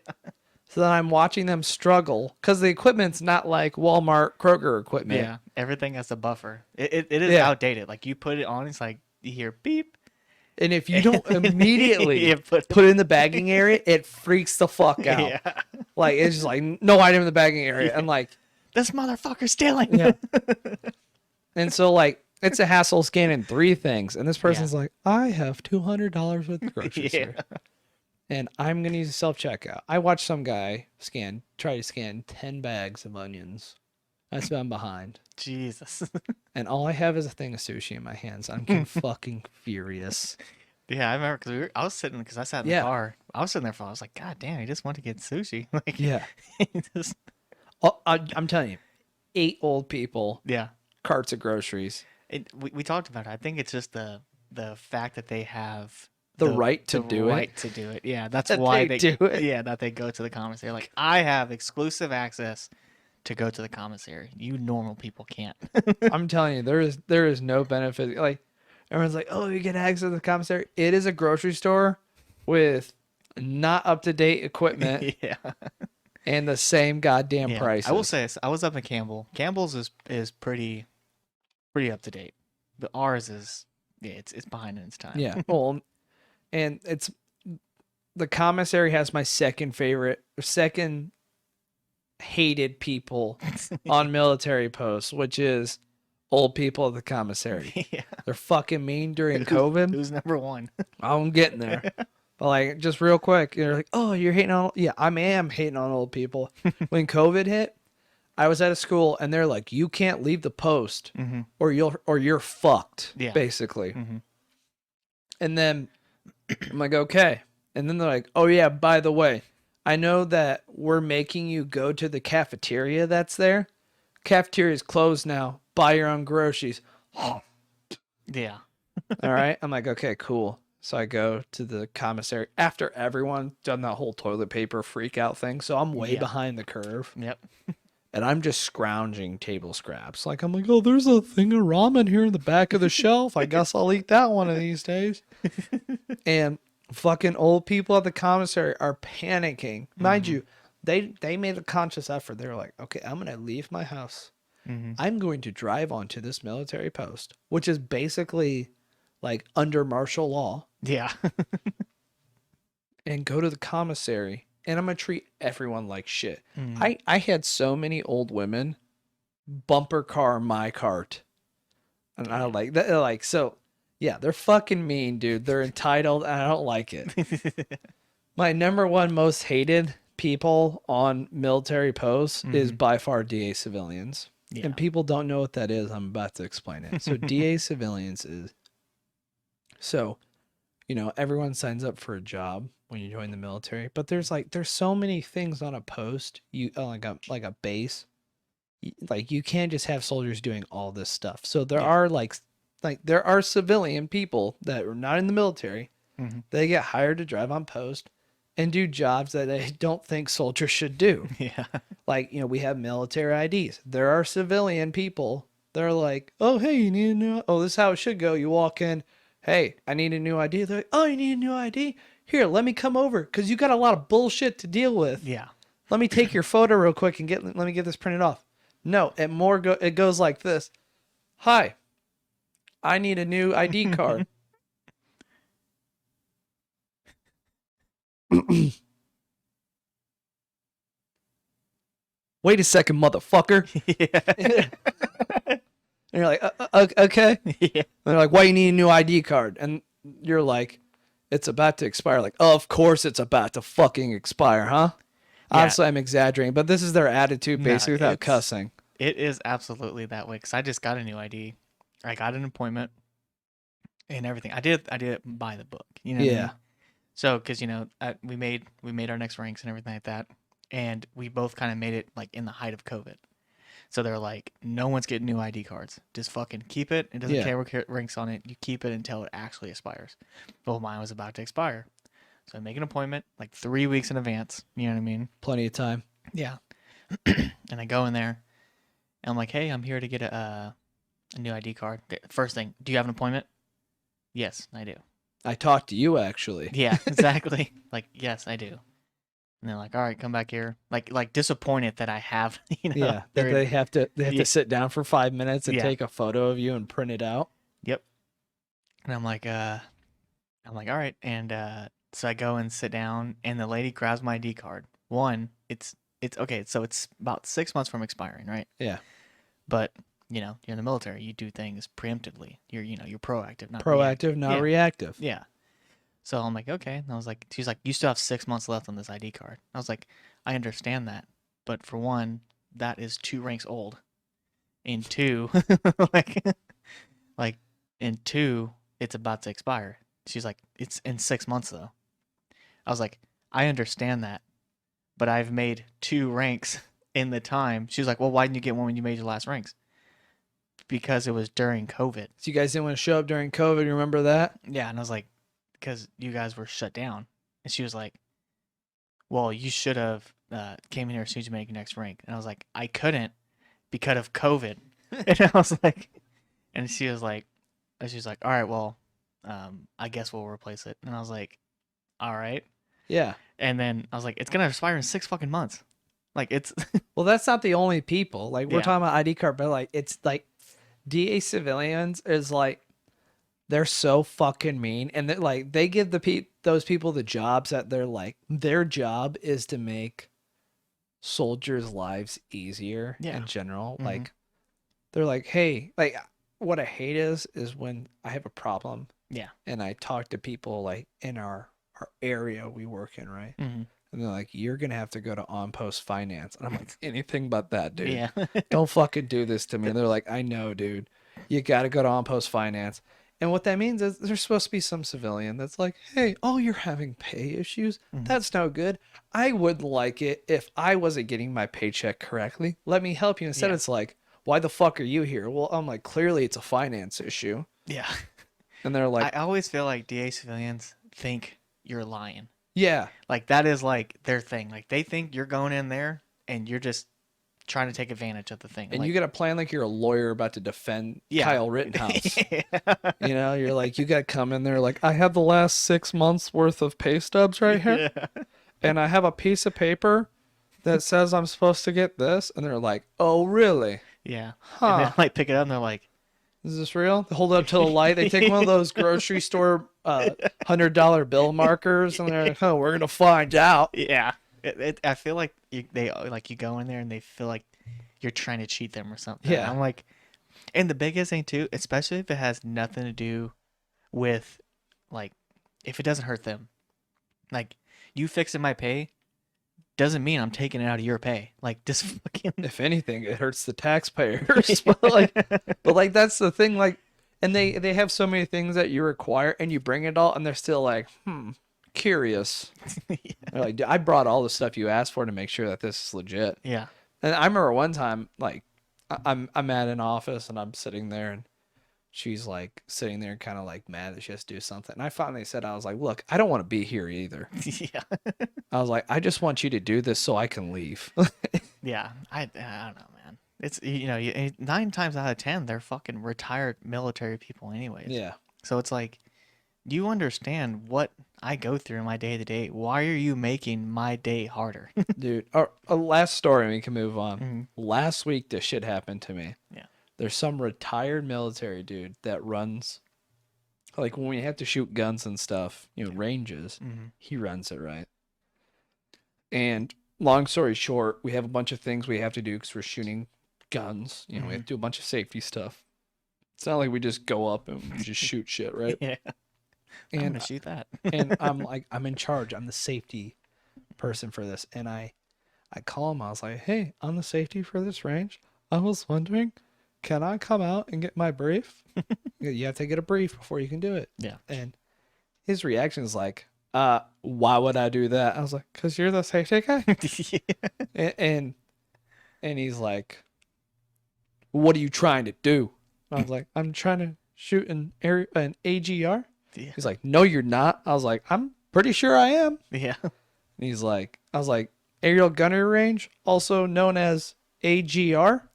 [SPEAKER 1] So then I'm watching them struggle because the equipment's not like Walmart, Kroger equipment.
[SPEAKER 2] Yeah, everything has a buffer. It is
[SPEAKER 1] Yeah.
[SPEAKER 2] outdated. Like you put it on, it's like you hear beep.
[SPEAKER 1] And if you don't immediately
[SPEAKER 2] Yeah,
[SPEAKER 1] put it in the bagging area, it freaks the fuck out.
[SPEAKER 2] Yeah.
[SPEAKER 1] Like it's just like no item in the bagging area. And like
[SPEAKER 2] This motherfucker's stealing.
[SPEAKER 1] yeah. And so like it's a hassle scanning 3 things. And this person's like, I have $200 worth of groceries here. And I'm gonna use a self-checkout. I watched some guy try to scan 10 bags of onions. That's what I'm behind.
[SPEAKER 2] Jesus.
[SPEAKER 1] And all I have is a thing of sushi in my hands. I'm getting fucking furious.
[SPEAKER 2] Yeah, I remember because I was sitting because I sat in the
[SPEAKER 1] Yeah.
[SPEAKER 2] car. I was sitting there for. I was like, God damn, he just wanted to get sushi. Like,
[SPEAKER 1] Yeah.
[SPEAKER 2] he just,
[SPEAKER 1] I'm telling you, 8 old people,
[SPEAKER 2] yeah.
[SPEAKER 1] carts of groceries.
[SPEAKER 2] We talked about it. I think it's just the fact that they have
[SPEAKER 1] The right to do it.
[SPEAKER 2] right to do it. Yeah, that's
[SPEAKER 1] That
[SPEAKER 2] why
[SPEAKER 1] they
[SPEAKER 2] they
[SPEAKER 1] do it.
[SPEAKER 2] Yeah, that they go to the commissary. Like, I have exclusive access to go to the commissary. You normal people can't.
[SPEAKER 1] I'm telling you, there is no benefit. Like everyone's like, oh, you get access to the commissary. It is a grocery store with not up to date equipment
[SPEAKER 2] Yeah.
[SPEAKER 1] and the same goddamn
[SPEAKER 2] Yeah.
[SPEAKER 1] prices.
[SPEAKER 2] I will say this, I was up in Campbell. Campbell's is pretty up to date. But ours is it's behind in its time.
[SPEAKER 1] Yeah. Well, and it's the commissary has my second hated people on military posts, which is old people at the commissary.
[SPEAKER 2] Yeah.
[SPEAKER 1] They're fucking mean during COVID.
[SPEAKER 2] Who's number one?
[SPEAKER 1] I'm getting there. But like, just real quick, you're like, oh, you're hating on, yeah, I am hating on old people. When COVID hit, I was at a school and they're like, you can't leave the post or you're fucked,
[SPEAKER 2] Yeah.
[SPEAKER 1] basically.
[SPEAKER 2] Mm-hmm.
[SPEAKER 1] And then I'm like, okay. And then they're like, oh yeah, by the way, I know that we're making you go to the cafeteria that's there. Cafeteria's closed now. Buy your own groceries.
[SPEAKER 2] Yeah.
[SPEAKER 1] All right. I'm like, okay, cool. So I go to the commissary after everyone done that whole toilet paper freak out thing. So I'm way behind the curve.
[SPEAKER 2] Yep.
[SPEAKER 1] And I'm just scrounging table scraps. Like, I'm like, oh, there's a thing of ramen here in the back of the shelf. I guess I'll eat that one of these days. And fucking old people at the commissary are panicking. Mind you, they made a conscious effort. They were like, okay, I'm going to leave my house. I'm going to drive onto this military post, which is basically like under martial law,
[SPEAKER 2] Yeah.
[SPEAKER 1] and go to the commissary. And I'm going to treat everyone like shit. I had so many old women bumper car my cart. And I like that. Like, so yeah, they're fucking mean, dude. They're entitled and I don't like it. My number one most hated people on military posts is by far DA civilians.
[SPEAKER 2] Yeah.
[SPEAKER 1] And people don't know what that is. I'm about to explain it. So DA civilians is, so, you know, everyone signs up for a job when you join the military, but there's so many things on a post, like a base, like you can't just have soldiers doing all this stuff. So there are there are civilian people that are not in the military. They get hired to drive on post and do jobs that they don't think soldiers should do.
[SPEAKER 2] Yeah.
[SPEAKER 1] Like, you know, we have military IDs. There are civilian people. They're like, oh, hey, you need a new, oh, this is how it should go. You walk in, hey, I need a new ID. They're like, oh, you need a new ID? Here, let me come over because you got a lot of bullshit to deal with.
[SPEAKER 2] Yeah.
[SPEAKER 1] Let me take your photo real quick and let me get this printed off. No, it goes like this. Hi, I need a new ID card. Wait a second, motherfucker.
[SPEAKER 2] Yeah.
[SPEAKER 1] And you're like, okay.
[SPEAKER 2] Yeah.
[SPEAKER 1] And they're like, why you need a new ID card? And you're like, it's about to expire. Like, oh, of course it's about to fucking expire, huh?
[SPEAKER 2] Yeah.
[SPEAKER 1] Honestly, I'm exaggerating, but this is their attitude basically without cussing.
[SPEAKER 2] It is absolutely that way because I just got a new ID. I got an appointment and everything. I did it by the book. You know what I mean? So, because we made our next ranks and everything like that, and we both kind of made it like in the height of COVID. So they're like, no one's getting new ID cards. Just fucking keep it. It doesn't
[SPEAKER 1] Yeah.
[SPEAKER 2] care what ranks on it. You keep it until it actually expires. Well, mine was about to expire, so I make an appointment like 3 weeks in advance. You know what I mean?
[SPEAKER 1] Plenty of time.
[SPEAKER 2] Yeah. And I go in there, and I'm like, hey, I'm here to get a new ID card. First thing, do you have an appointment? Yes, I do.
[SPEAKER 1] I talked to you actually.
[SPEAKER 2] Yeah, exactly. Like, yes, I do. And they're like, all right, come back here. Like disappointed that I have,
[SPEAKER 1] Yeah, that
[SPEAKER 2] they're-
[SPEAKER 1] they have to
[SPEAKER 2] Yeah.
[SPEAKER 1] sit down for 5 minutes and
[SPEAKER 2] Yeah.
[SPEAKER 1] take a photo of you and print it out.
[SPEAKER 2] Yep. And I'm like, all right. And so I go and sit down, and the lady grabs my ID card. One, it's okay. So it's about 6 months from expiring, right?
[SPEAKER 1] Yeah.
[SPEAKER 2] But you're in the military. You do things preemptively. You're proactive, not
[SPEAKER 1] Proactive, not
[SPEAKER 2] Yeah.
[SPEAKER 1] reactive.
[SPEAKER 2] Yeah. So I'm like, okay. And I was like, she's like, you still have 6 months left on this ID card. I was like, I understand that, but for one, that is 2 ranks old. In two, like in two, it's about to expire. She's like, it's in 6 months though. I was like, I understand that, but I've made 2 ranks in the time. She was like, well, why didn't you get one when you made your last ranks? Because it was during COVID.
[SPEAKER 1] So you guys didn't want to show up during COVID. You remember that?
[SPEAKER 2] Yeah, and I was like, because you guys were shut down. And she was like, well, you should have came in here as soon as you make your next rank. And I was like, I couldn't because of COVID. And I was like, and she was like, all right, well, I guess we'll replace it. And I was like, all right.
[SPEAKER 1] Yeah.
[SPEAKER 2] And then I was like, it's gonna expire in 6 fucking months. Like it's
[SPEAKER 1] Well, that's not the only people. Like we're
[SPEAKER 2] Yeah.
[SPEAKER 1] talking about ID card, but like it's like DA civilians is like they're so fucking mean, and that like they give those people the jobs that they're like their job is to make soldiers' lives easier
[SPEAKER 2] Yeah.
[SPEAKER 1] in general.
[SPEAKER 2] Mhm.
[SPEAKER 1] Like they're like, hey, like what I hate is when I have a problem.
[SPEAKER 2] Yeah.
[SPEAKER 1] And I talk to people like in our area we work in, right?
[SPEAKER 2] Mhm.
[SPEAKER 1] And they're like, you're gonna have to go to on post finance. And I'm like, anything but that, dude.
[SPEAKER 2] Yeah.
[SPEAKER 1] Don't fucking do this to me. And they're like, I know, dude. You got to go to on post finance. And what that means is there's supposed to be some civilian that's like, hey, oh, you're having pay issues?
[SPEAKER 2] Mhm.
[SPEAKER 1] That's no good. I wouldn't like it if I wasn't getting my paycheck correctly. Let me help you. Instead,
[SPEAKER 2] Yeah.
[SPEAKER 1] it's like, why the fuck are you here? Well, I'm like, clearly it's a finance issue.
[SPEAKER 2] Yeah.
[SPEAKER 1] And they're like,
[SPEAKER 2] I always feel like DA civilians think you're lying.
[SPEAKER 1] yeah.
[SPEAKER 2] Like that is like their thing. Like they think you're going in there and you're just trying to take advantage of the thing.
[SPEAKER 1] And
[SPEAKER 2] like,
[SPEAKER 1] you got to plan like you're a lawyer about to defend
[SPEAKER 2] Yeah.
[SPEAKER 1] Kyle Rittenhouse.
[SPEAKER 2] Yeah.
[SPEAKER 1] You know, you're like, you got to come in there like, I have the last 6 months worth of pay stubs right here.
[SPEAKER 2] Yeah.
[SPEAKER 1] And I have a piece of paper that says I'm supposed to get this. And they're like, oh, really?
[SPEAKER 2] Yeah.
[SPEAKER 1] Huh.
[SPEAKER 2] And then like pick it up and they're like,
[SPEAKER 1] Is this real? They hold it up to the light. They take one of those grocery store $100 bill markers. And they're like, oh, we're going to find out.
[SPEAKER 2] yeah. I feel like you go in there and they feel like you're trying to cheat them or something.
[SPEAKER 1] Yeah.
[SPEAKER 2] I'm like, and the biggest thing too, especially if it has nothing to do with, like, if it doesn't hurt them, like you fixing my pay doesn't mean I'm taking it out of your pay. Like just fucking.
[SPEAKER 1] If anything, it hurts the taxpayers. but like that's the thing. Like, and they have so many things that you require, and you bring it all, and they're still like, curious. They're like, I brought all the stuff you asked for to make sure that this is legit.
[SPEAKER 2] Yeah.
[SPEAKER 1] And I remember one time, like, I'm at an office and I'm sitting there, and she's like sitting there, kind of like mad that she has to do something. And I finally said, I was like, look, I don't want to be here either.
[SPEAKER 2] Yeah.
[SPEAKER 1] I was like, I just want you to do this so I can leave.
[SPEAKER 2] Yeah. I don't know, man. It's 9 times out of 10 they're fucking retired military people anyways.
[SPEAKER 1] Yeah.
[SPEAKER 2] So it's like, you understand what I go through in my day to day. Why are you making my day harder?
[SPEAKER 1] Dude, a last story, and we can move on.
[SPEAKER 2] Mhm.
[SPEAKER 1] Last week, this shit happened to me.
[SPEAKER 2] Yeah.
[SPEAKER 1] There's some retired military dude that runs, like when we have to shoot guns and stuff, ranges,
[SPEAKER 2] Mhm.
[SPEAKER 1] he runs it, right? And long story short, we have a bunch of things we have to do because we're shooting guns. We have to do a bunch of safety stuff. It's not like we just go up and just shoot shit, right?
[SPEAKER 2] Yeah. I'm
[SPEAKER 1] And
[SPEAKER 2] gonna shoot that.
[SPEAKER 1] and I'm like, I'm in charge. I'm the safety person for this. And I call him. I was like, hey, I'm the safety for this range. I was wondering, can I come out and get my brief? You have to get a brief before you can do it.
[SPEAKER 2] Yeah.
[SPEAKER 1] And his reaction is like, Why would I do that? I was like, because you're the safety guy. and and he's like, what are you trying to do? I was like, I'm trying to shoot an AGR.
[SPEAKER 2] Yeah.
[SPEAKER 1] He's like, no, you're not. I was like, I'm pretty sure I am.
[SPEAKER 2] Yeah.
[SPEAKER 1] And he's like, I was like, aerial gunnery range, also known as AGR.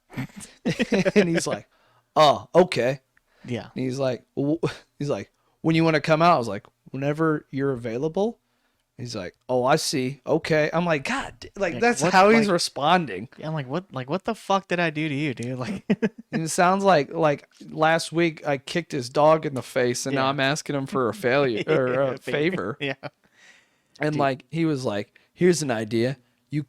[SPEAKER 1] And he's like, oh, okay.
[SPEAKER 2] Yeah.
[SPEAKER 1] And he's like, when you want to come out? I was like, whenever you're available. He's like, oh, I see. Okay. I'm like, God, like
[SPEAKER 2] Yeah,
[SPEAKER 1] that's
[SPEAKER 2] what,
[SPEAKER 1] how he's
[SPEAKER 2] like-
[SPEAKER 1] responding.
[SPEAKER 2] I'm like, what the fuck did I do to you, dude? Like,
[SPEAKER 1] And it sounds like last week I kicked his dog in the face, and now
[SPEAKER 2] Yeah.
[SPEAKER 1] I'm asking him for a failure or a favor.
[SPEAKER 2] Yeah.
[SPEAKER 1] And
[SPEAKER 2] Dude.
[SPEAKER 1] like he was like, here's an idea. You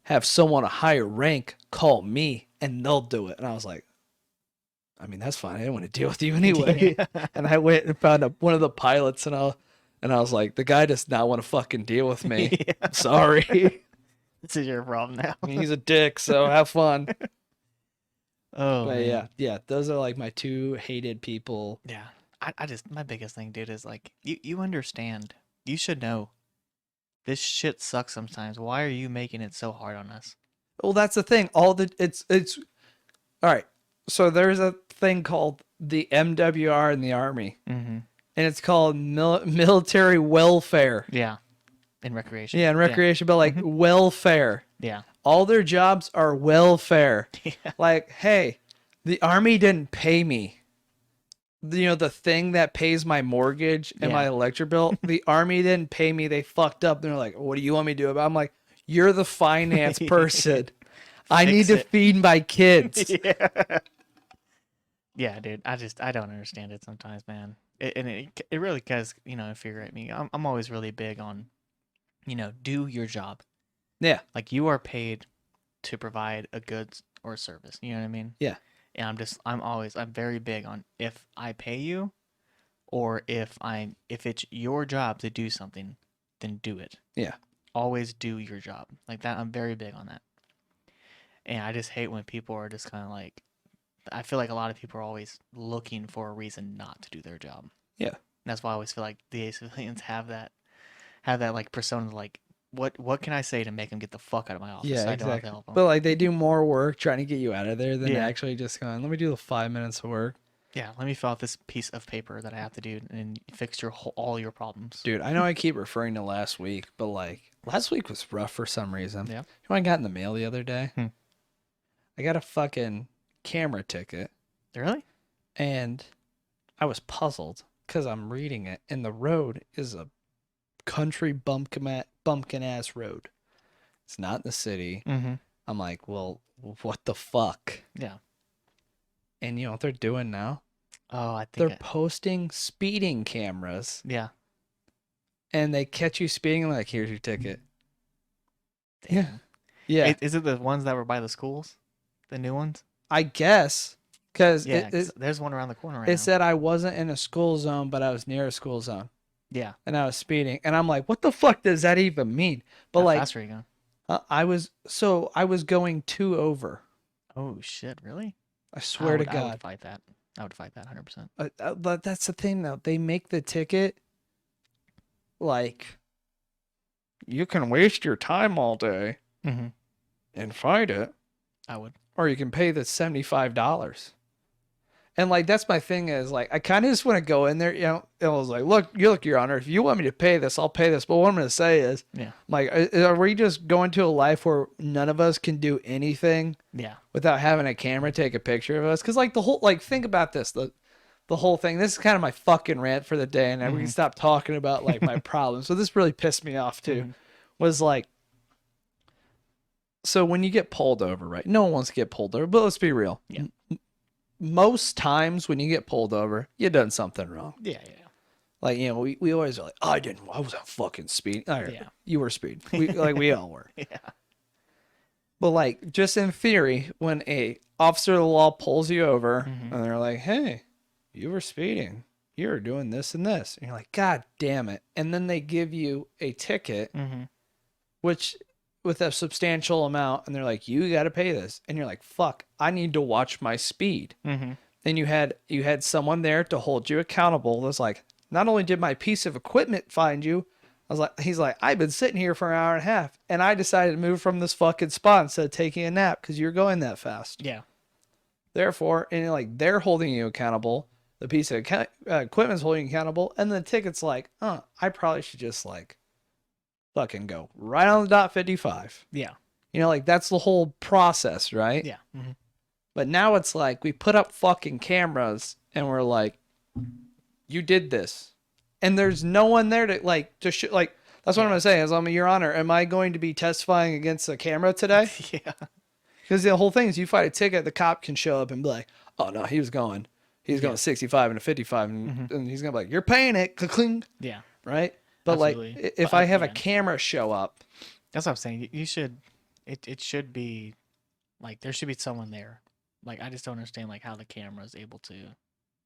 [SPEAKER 1] have someone a higher rank call me, and they'll do it. And I was like, I mean, that's fine. I didn't want to deal with you anyway. And I went and found one of the pilots, and I was like, the guy does not want to fucking deal with me.
[SPEAKER 2] Yeah.
[SPEAKER 1] I'm sorry.
[SPEAKER 2] This is your problem now.
[SPEAKER 1] I mean, he's a dick, so have fun.
[SPEAKER 2] Oh,
[SPEAKER 1] But
[SPEAKER 2] man.
[SPEAKER 1] yeah, those are like my two hated people.
[SPEAKER 2] Yeah. I just, my biggest thing, dude, is like, you understand. You should know. This shit sucks sometimes. Why are you making it so hard on us?
[SPEAKER 1] Well, that's the thing. It's all right. So there's a thing called the MWR in the Army,
[SPEAKER 2] Mm-hmm.
[SPEAKER 1] and it's called military welfare.
[SPEAKER 2] Yeah. In recreation.
[SPEAKER 1] Yeah, in recreation, but like welfare.
[SPEAKER 2] Yeah.
[SPEAKER 1] All their jobs are welfare.
[SPEAKER 2] Yeah.
[SPEAKER 1] Like, hey, the Army didn't pay me. The thing that pays my mortgage and my
[SPEAKER 2] Yeah.
[SPEAKER 1] electric bill, the Army didn't pay me. They fucked up. They're like, what do you want me to do about it? I'm like, you're the finance person. I need
[SPEAKER 2] Fix
[SPEAKER 1] to
[SPEAKER 2] it.
[SPEAKER 1] feed my kids.
[SPEAKER 2] Yeah. Yeah, dude. I don't understand it sometimes, man. It really does, infuriate me. I'm always really big on, do your job.
[SPEAKER 1] Yeah.
[SPEAKER 2] Like you are paid to provide a goods or service. You know what I mean?
[SPEAKER 1] Yeah.
[SPEAKER 2] And I'm very big on if I pay you or if it's your job to do something, then do it.
[SPEAKER 1] Yeah.
[SPEAKER 2] Always do your job. Like that, I'm very big on that. And I just hate when people are just kind of like, I feel like a lot of people are always looking for a reason not to do their job.
[SPEAKER 1] Yeah.
[SPEAKER 2] And that's why I always feel like the civilians have that like persona, like what can I say to make them get the fuck out of my office?
[SPEAKER 1] Yeah,
[SPEAKER 2] I don't have to
[SPEAKER 1] exactly.
[SPEAKER 2] help 'em.
[SPEAKER 1] But like they do more work trying to get you out of there than
[SPEAKER 2] Yeah.
[SPEAKER 1] actually just going, let me do the 5 minutes of work.
[SPEAKER 2] Yeah, let me fill out this piece of paper that I have to do and fix all your problems.
[SPEAKER 1] Dude, I know I keep referring to last week, but like last week was rough for some reason.
[SPEAKER 2] Yeah.
[SPEAKER 1] You know what I got in the mail the other day?
[SPEAKER 2] Hmm.
[SPEAKER 1] I got a fucking camera ticket,
[SPEAKER 2] Really?
[SPEAKER 1] and I was puzzled because I'm reading it, and the road is a country bumpkin ass road. It's not in the city.
[SPEAKER 2] Mm-hmm.
[SPEAKER 1] I'm like, well, what the fuck?
[SPEAKER 2] Yeah.
[SPEAKER 1] And you know what they're doing now?
[SPEAKER 2] Oh, I
[SPEAKER 1] They're
[SPEAKER 2] think.
[SPEAKER 1] posting speeding cameras,
[SPEAKER 2] Yeah.
[SPEAKER 1] and they catch you speeding, and they're like, here's your ticket. Yeah.
[SPEAKER 2] Damn.
[SPEAKER 1] Yeah,
[SPEAKER 2] Is it the ones that were by the schools? The new ones?
[SPEAKER 1] I guess. Because
[SPEAKER 2] Yeah. 'Cause there's one around the corner right
[SPEAKER 1] it
[SPEAKER 2] now.
[SPEAKER 1] said I wasn't in a school zone, but I was near a school zone,
[SPEAKER 2] Yeah.
[SPEAKER 1] and I was speeding. And I'm like, what the fuck does that even mean? But
[SPEAKER 2] How
[SPEAKER 1] like,
[SPEAKER 2] fast are you going?
[SPEAKER 1] I was going 2 over.
[SPEAKER 2] Oh shit! Really?
[SPEAKER 1] I swear to
[SPEAKER 2] I
[SPEAKER 1] God.
[SPEAKER 2] would fight that. I would fight that 100%.
[SPEAKER 1] But that's the thing, though. They make the ticket like you can waste your time all day
[SPEAKER 2] Mm-hmm.
[SPEAKER 1] and fight it,
[SPEAKER 2] I would.
[SPEAKER 1] or you can pay the $75. And like that's my thing is like I kind of just want to go in there, and I was like, look, Your Honor, if you want me to pay this, I'll pay this. But what I'm going to say is,
[SPEAKER 2] Yeah.
[SPEAKER 1] like, are we just going to a life where none of us can do anything
[SPEAKER 2] Yeah.
[SPEAKER 1] without having a camera take a picture of us? Because like the whole think about this, the whole thing. This is kind of my fucking rant for the day, and we can stop talking about like my problems. So this really pissed me off too.
[SPEAKER 2] Mhm.
[SPEAKER 1] Was like, so when you get pulled over, right? No one wants to get pulled over, but let's be real.
[SPEAKER 2] Yeah.
[SPEAKER 1] Most times when you get pulled over, you done something wrong.
[SPEAKER 2] Yeah.
[SPEAKER 1] Like, you know, we always are like, I wasn't fucking speeding. All right,
[SPEAKER 2] Yeah.
[SPEAKER 1] you were speeding. We all were.
[SPEAKER 2] Yeah.
[SPEAKER 1] But like, just in theory, when a officer of the law pulls you over
[SPEAKER 2] Mhm.
[SPEAKER 1] and they're like, hey, you were speeding. You were doing this and this. And you're like, God damn it. And then they give you a ticket,
[SPEAKER 2] Mm-hmm.
[SPEAKER 1] which with a substantial amount, and they're like, you got to pay this. And you're like, fuck, I need to watch my speed.
[SPEAKER 2] Mm-hmm.
[SPEAKER 1] Then you had someone there to hold you accountable. That's like, not only did my piece of equipment find you, He's like, I've been sitting here for an hour and a half, and I decided to move from this fucking spot instead of taking a nap because you're going that fast.
[SPEAKER 2] Yeah.
[SPEAKER 1] Therefore, and like they're holding you accountable. The piece of equipment's holding you accountable, and the ticket's like, I probably should just like fucking go right on the dot 55.
[SPEAKER 2] Yeah.
[SPEAKER 1] You know, like that's the whole process, right?
[SPEAKER 2] Yeah. Mm-hmm.
[SPEAKER 1] But now it's like we put up fucking cameras and we're like, you did this. And there's no one there to like, to like, that's what I'm going to say is, Your Honor, am I going to be testifying against the camera today?
[SPEAKER 2] Yeah.
[SPEAKER 1] Because the whole thing is you fight a ticket, the cop can show up and be like, oh no, he was going 65 and a 55. And he's going to be like, you're paying it. Cling.
[SPEAKER 2] Yeah.
[SPEAKER 1] Right. But
[SPEAKER 2] Absolutely.
[SPEAKER 1] like, if I have a camera show up.
[SPEAKER 2] That's what I'm saying. You should, it should be like, there should be someone there. Like, I just don't understand like how the camera is able to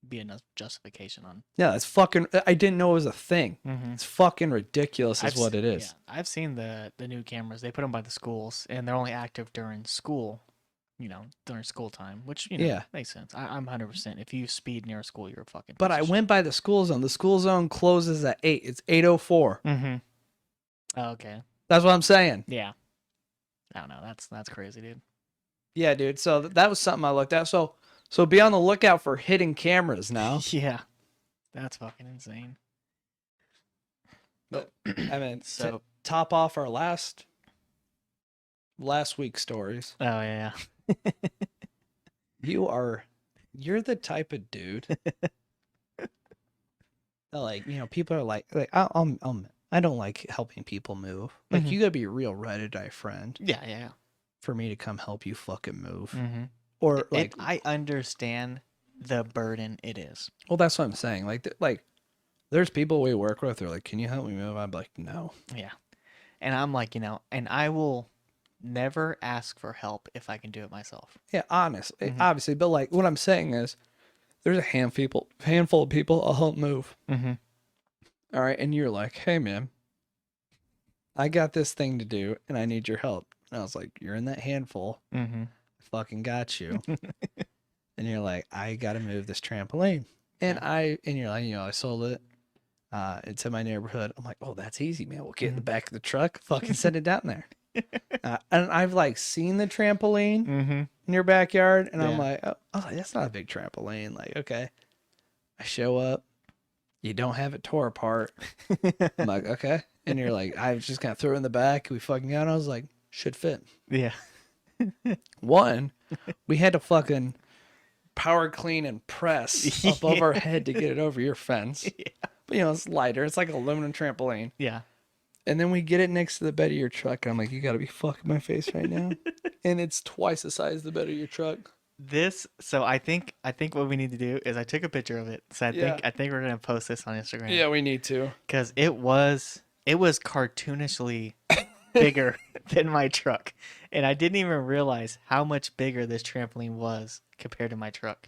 [SPEAKER 2] be enough justification on.
[SPEAKER 1] Yeah, it's fucking, I didn't know it was a thing.
[SPEAKER 2] Mm-hmm.
[SPEAKER 1] It's fucking ridiculous is what it is.
[SPEAKER 2] Yeah, I've seen the new cameras. They put them by the schools, and they're only active during school, during school time, which, makes sense. I'm 100%. If you speed near a school, you're a fucking
[SPEAKER 1] But I went by the school zone. The school zone closes at 8. It's 8:04.
[SPEAKER 2] Mm-hmm. Oh, okay.
[SPEAKER 1] That's what I'm saying.
[SPEAKER 2] Yeah. I don't know. That's crazy, dude.
[SPEAKER 1] Yeah, dude. So that was something I looked at. So be on the lookout for hidden cameras now.
[SPEAKER 2] Yeah. That's fucking insane.
[SPEAKER 1] But I mean,
[SPEAKER 2] so
[SPEAKER 1] to top off our last week's stories.
[SPEAKER 2] Oh yeah.
[SPEAKER 1] You're the type of dude that, like, people are like I don't like helping people move. Like, you gotta be a real ride or die friend.
[SPEAKER 2] Yeah.
[SPEAKER 1] For me to come help you fucking move.
[SPEAKER 2] Mm-hmm.
[SPEAKER 1] Or like,
[SPEAKER 2] I understand the burden it is.
[SPEAKER 1] Well, that's what I'm saying. Like, there's people we work with. They're like, "Can you help me move?" I'm like, "No."
[SPEAKER 2] Yeah, and I'm like, and I will never ask for help if I can do it myself.
[SPEAKER 1] Yeah, honestly, obviously, but like, what I'm saying is, there's a handful of people I'll help move.
[SPEAKER 2] Mm-hmm.
[SPEAKER 1] All right, and you're like, "Hey, man, I got this thing to do, and I need your help." And I was like, "You're in that handful.
[SPEAKER 2] Mm-hmm.
[SPEAKER 1] I fucking got you." And you're like, "I got to move this trampoline." And you're like, I sold it. It's in my neighborhood. I'm like, "Oh, that's easy, man. We'll get in the back of the truck, fucking send it down there." And I've like seen the trampoline in your backyard, and I'm like, oh, that's not a big trampoline. Like, okay. I show up. You don't have it tore apart. I'm like, okay. And you're like, I was just gonna throw it in the back. We fucking got it. I was like, should fit.
[SPEAKER 2] Yeah.
[SPEAKER 1] One, we had to fucking power clean and press above our head to get it over your fence. Yeah. But it's lighter. It's like an aluminum trampoline.
[SPEAKER 2] Yeah.
[SPEAKER 1] And then we get it next to the bed of your truck. And I'm like, you gotta be fucking my face right now. And it's twice the size of the bed of your truck.
[SPEAKER 2] So I think what we need to do is I took a picture of it. So I think we're gonna post this on Instagram.
[SPEAKER 1] Yeah, we need to.
[SPEAKER 2] Because it was cartoonishly bigger than my truck, and I didn't even realize how much bigger this trampoline was compared to my truck.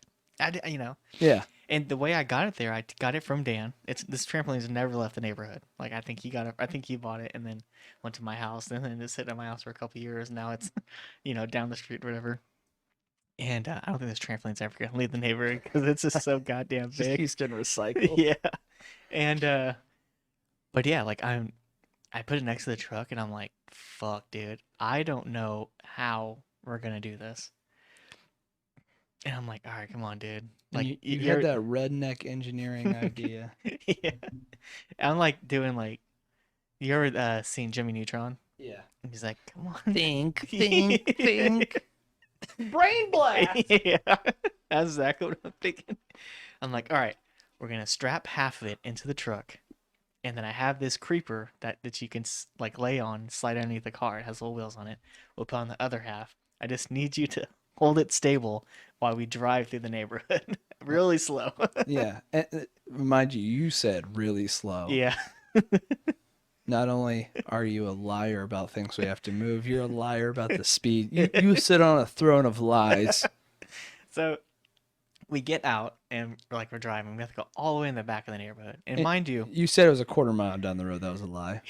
[SPEAKER 1] Yeah.
[SPEAKER 2] And the way I got it there, I got it from Dan. This trampoline's never left the neighborhood. Like, I think he got it. I think he bought it and then went to my house, and then just sitting at my house for a couple of years. Now it's, down the street or whatever. And I don't think this trampoline's ever gonna leave the neighborhood because it's just so goddamn big.
[SPEAKER 1] He's getting recycled.
[SPEAKER 2] Yeah. And but yeah, like I put it next to the truck, and I'm like, fuck, dude, I don't know how we're gonna do this. And I'm like, all right, come on, dude. Like,
[SPEAKER 1] you had that redneck engineering idea.
[SPEAKER 2] Yeah. I'm like doing like, you ever seen Jimmy Neutron?
[SPEAKER 1] Yeah.
[SPEAKER 2] And he's like, come on.
[SPEAKER 1] Think. Brain blast.
[SPEAKER 2] Yeah. That's exactly what I'm thinking. I'm like, all right, we're going to strap half of it into the truck. And then I have this creeper that you can like lay on, slide underneath the car. It has little wheels on it. We'll put on the other half. I just need you to hold it stable while we drive through the neighborhood. Really slow.
[SPEAKER 1] Yeah. And, mind you said really slow.
[SPEAKER 2] Yeah.
[SPEAKER 1] Not only are you a liar about things we have to move, you're a liar about the speed. You sit on a throne of lies.
[SPEAKER 2] So we get out and we're driving. We have to go all the way in the back of the neighborhood. And mind you,
[SPEAKER 1] you said it was a quarter mile down the road. That was a lie.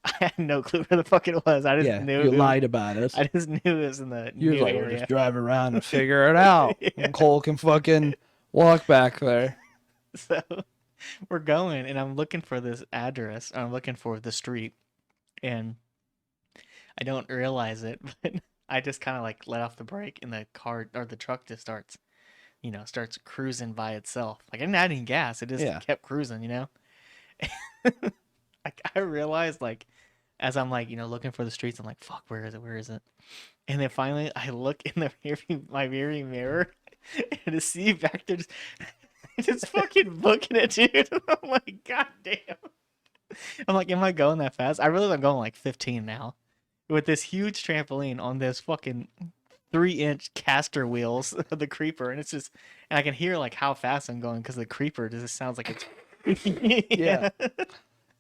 [SPEAKER 2] I had no clue where the fuck it was. I just knew
[SPEAKER 1] you lied about it.
[SPEAKER 2] I just knew it was in the
[SPEAKER 1] You
[SPEAKER 2] new
[SPEAKER 1] were like,
[SPEAKER 2] area.
[SPEAKER 1] we'll just drive around and figure it out. Yeah. And Cole can fucking walk back there.
[SPEAKER 2] So we're going, and I'm looking for this address. I'm looking for the street, and I don't realize it, but I just kind of like let off the brake, and the car or the truck just starts, starts cruising by itself. Like I didn't add any gas; it just
[SPEAKER 1] Yeah.
[SPEAKER 2] kept cruising. I realized like as I'm like looking for the streets, I'm like, fuck, where is it? Where is it? And then finally, I look in my rearview mirror, and to see back there just fucking booking it, dude. I'm like, god damn. I'm like, am I going that fast? I realize I'm going like 15 now with this huge trampoline on this fucking 3-inch caster wheels of the creeper, and and I can hear like how fast I'm going because the creeper just sounds like it's
[SPEAKER 1] Yeah.
[SPEAKER 2] yeah.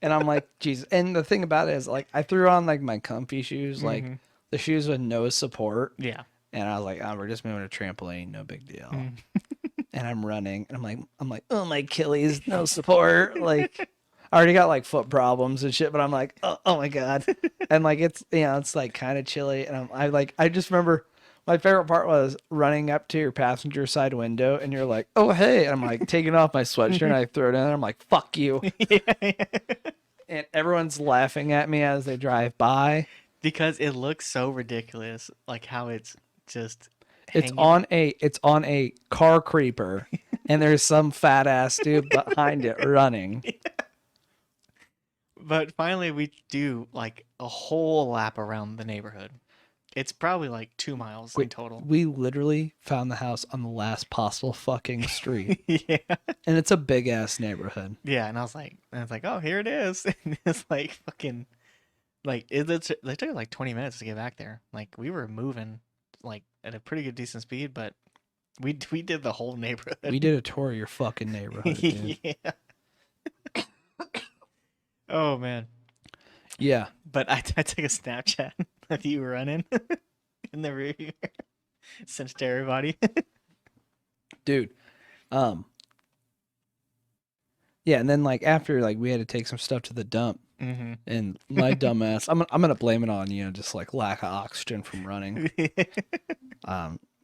[SPEAKER 1] And I'm like, Jesus. And the thing about it is, like, I threw on like my comfy shoes, like
[SPEAKER 2] Mhm.
[SPEAKER 1] the shoes with no support.
[SPEAKER 2] Yeah.
[SPEAKER 1] And I was like, oh, we're just moving a trampoline, no big deal.
[SPEAKER 2] Mm.
[SPEAKER 1] And I'm running, and I'm like, oh, my Achilles, no support. Like, I already got like foot problems and shit, but I'm like, oh my god. And like it's like kind of chilly, and I just remember my favorite part was running up to your passenger side window, and you're like, oh hey, and I'm like taking off my sweatshirt, and I throw it in, and I'm like, fuck you.
[SPEAKER 2] Yeah.
[SPEAKER 1] And everyone's laughing at me as they drive by.
[SPEAKER 2] Because it looks so ridiculous, like how it's just
[SPEAKER 1] It's
[SPEAKER 2] hanging.
[SPEAKER 1] on a car creeper, and there's some fat ass dude behind it running.
[SPEAKER 2] But finally, we do like a whole lap around the neighborhood. It's probably like 2 miles in total.
[SPEAKER 1] We literally found the house on the last possible fucking street,
[SPEAKER 2] Yeah,
[SPEAKER 1] and it's a big ass neighborhood.
[SPEAKER 2] yeah. And I was like, oh, here it is. And it's like fucking like they took like 20 minutes to get back there. Like we were moving like at a pretty good decent speed, but we did the whole neighborhood.
[SPEAKER 1] We did a tour of your fucking neighborhood, dude.
[SPEAKER 2] Yeah. Oh man.
[SPEAKER 1] Yeah,
[SPEAKER 2] But I took a Snapchat of you running in the rear view mirror. Sent it to everybody.
[SPEAKER 1] dude. Um, yeah, and then like after like we had to take some stuff to the dump,
[SPEAKER 2] Mm-hmm.
[SPEAKER 1] and my dumbass, I'm gonna blame it on just like lack of oxygen from running.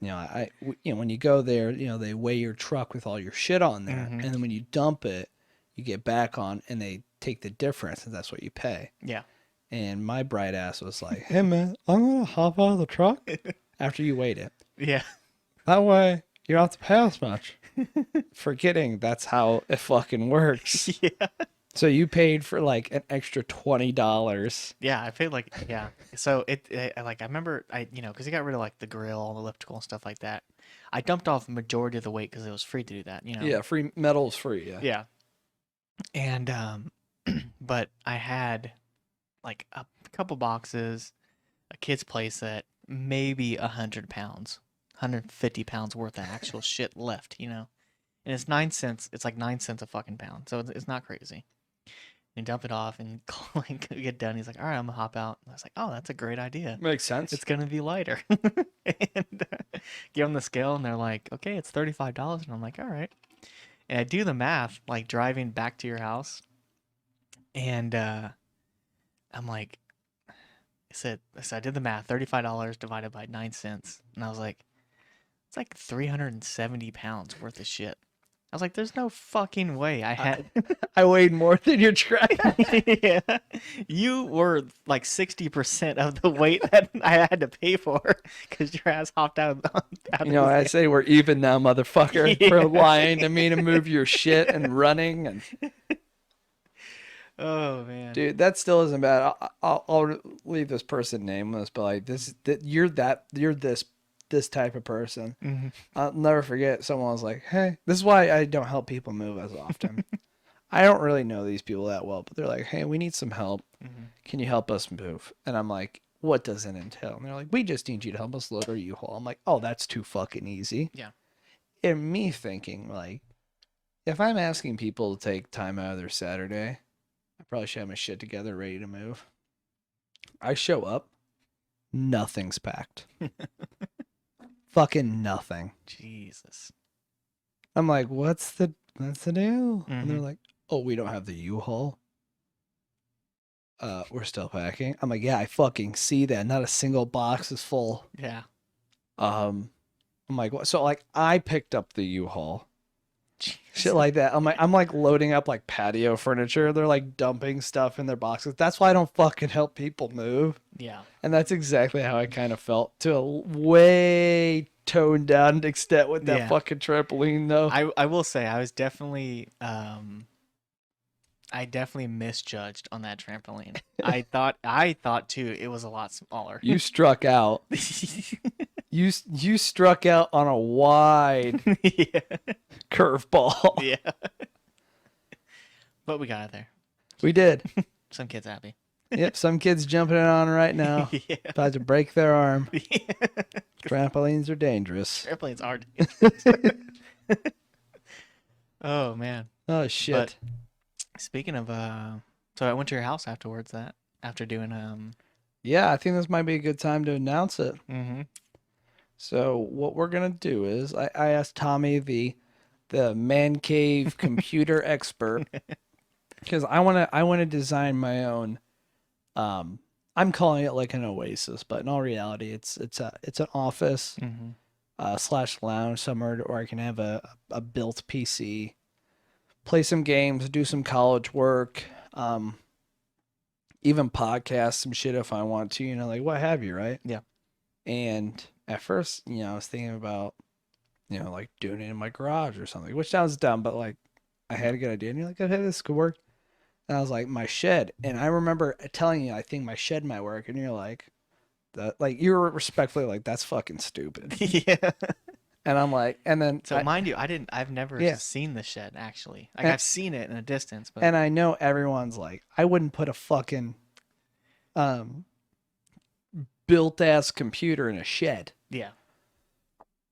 [SPEAKER 1] When you go there, they weigh your truck with all your shit on there,
[SPEAKER 2] Mhm.
[SPEAKER 1] and then when you dump it, you get back on, and they take the difference, and that's what you pay.
[SPEAKER 2] Yeah.
[SPEAKER 1] And my bright ass was like, "Hey man, I'm gonna hop out of the truck after you weighed it.
[SPEAKER 2] Yeah.
[SPEAKER 1] That way you don't have to pay as much." Forgetting that's how it fucking works.
[SPEAKER 2] Yeah.
[SPEAKER 1] So you paid for like an extra $20.
[SPEAKER 2] Yeah. I paid like yeah. So like I remember because he got rid of like the grill, all the elliptical and stuff like that. I dumped off the majority of the weight because it was free to do that.
[SPEAKER 1] Yeah, free metal is free. Yeah.
[SPEAKER 2] Yeah. And but I had like a couple boxes, a kid's playset, maybe 100 pounds, 150 pounds worth of actual shit left, And it's 9 cents. It's like 9 cents a fucking pound. So it's not crazy. And dump it off and like get done. He's like, all right, I'm gonna hop out. And I was like, oh, that's a great idea.
[SPEAKER 1] Makes sense.
[SPEAKER 2] It's gonna be lighter. And give them the scale, and they're like, okay, it's $35. And I'm like, all right. And I do the math, like driving back to your house, and I'm like, so I did the math, $35 divided by 9 cents, and I was like, it's like 370 pounds worth of shit. I was like, there's no fucking way I had.
[SPEAKER 1] I weighed more than your truck.
[SPEAKER 2] Yeah, you were like 60% of the weight that I had to pay for because your ass hopped out of
[SPEAKER 1] I say we're even now, motherfucker,
[SPEAKER 2] Yeah.
[SPEAKER 1] for lying to me to move your shit and running. And
[SPEAKER 2] Oh man,
[SPEAKER 1] dude, that still isn't bad. I'll leave this person nameless, but like you're this type of person.
[SPEAKER 2] Mhm.
[SPEAKER 1] I'll never forget. Someone was like, "Hey, this is why I don't help people move as often." I don't really know these people that well, but they're like, "Hey, we need some help.
[SPEAKER 2] Mhm.
[SPEAKER 1] Can you help us move?" And I'm like, "What does it entail?" And they're like, "We just need you to help us load our U-Haul." I'm like, "Oh, that's too fucking easy."
[SPEAKER 2] Yeah.
[SPEAKER 1] And me thinking like, if I'm asking people to take time out of their Saturday, I probably should have my shit together, ready to move. I show up, nothing's packed. Fucking nothing.
[SPEAKER 2] Jesus.
[SPEAKER 1] I'm like, what's the deal? And they're
[SPEAKER 2] Mhm.
[SPEAKER 1] like, oh, we don't have the U-Haul. We're still packing. I'm like, yeah, I fucking see that. Not a single box is full.
[SPEAKER 2] Yeah.
[SPEAKER 1] I'm like, what? So like I picked up the U-Haul Shit like that. I'm like loading up like patio furniture. They're like dumping stuff in their boxes. That's why I don't fucking help people move.
[SPEAKER 2] Yeah.
[SPEAKER 1] And that's exactly how I kind of felt to a way toned down extent with that
[SPEAKER 2] Yeah.
[SPEAKER 1] fucking trampoline though.
[SPEAKER 2] I will say I was definitely I definitely misjudged on that trampoline. I thought too it was a lot smaller.
[SPEAKER 1] You struck out. You struck out on a wide
[SPEAKER 2] Yeah.
[SPEAKER 1] curveball.
[SPEAKER 2] Yeah. But we got it there.
[SPEAKER 1] We did.
[SPEAKER 2] Some kid's happy.
[SPEAKER 1] Yep, some kids jumping it on right now.
[SPEAKER 2] Yeah.
[SPEAKER 1] About to break their arm.
[SPEAKER 2] Yeah.
[SPEAKER 1] Trampolines are dangerous.
[SPEAKER 2] Airplanes are. Oh man.
[SPEAKER 1] Oh shit.
[SPEAKER 2] Speaking of so I went to your house afterwards after doing
[SPEAKER 1] Yeah, I think this might be a good time to announce it.
[SPEAKER 2] mhm.
[SPEAKER 1] So what we're gonna do is I asked Tommy, the man cave computer expert, because I wanna design my own. I'm calling it like an oasis, but in all reality, it's an office
[SPEAKER 2] Mhm.
[SPEAKER 1] / lounge somewhere where I can have a built PC, play some games, do some college work, even podcast some shit if I want to, like what have you, right?
[SPEAKER 2] Yeah.
[SPEAKER 1] And at first, I was thinking about, like doing it in my garage or something, which sounds dumb, but like I had a good idea. And you're like, okay, this could work. And I was like, my shed. And I remember telling you, I think my shed might work. And you're like, you were respectfully like, that's fucking stupid.
[SPEAKER 2] Yeah.
[SPEAKER 1] And I'm like, and then,
[SPEAKER 2] So mind you, I've never
[SPEAKER 1] Yeah.
[SPEAKER 2] seen the shed actually. Like
[SPEAKER 1] And-
[SPEAKER 2] I've seen it in a distance, but
[SPEAKER 1] and I know everyone's like, I wouldn't put a fucking, built ass computer in a shed.
[SPEAKER 2] yeah.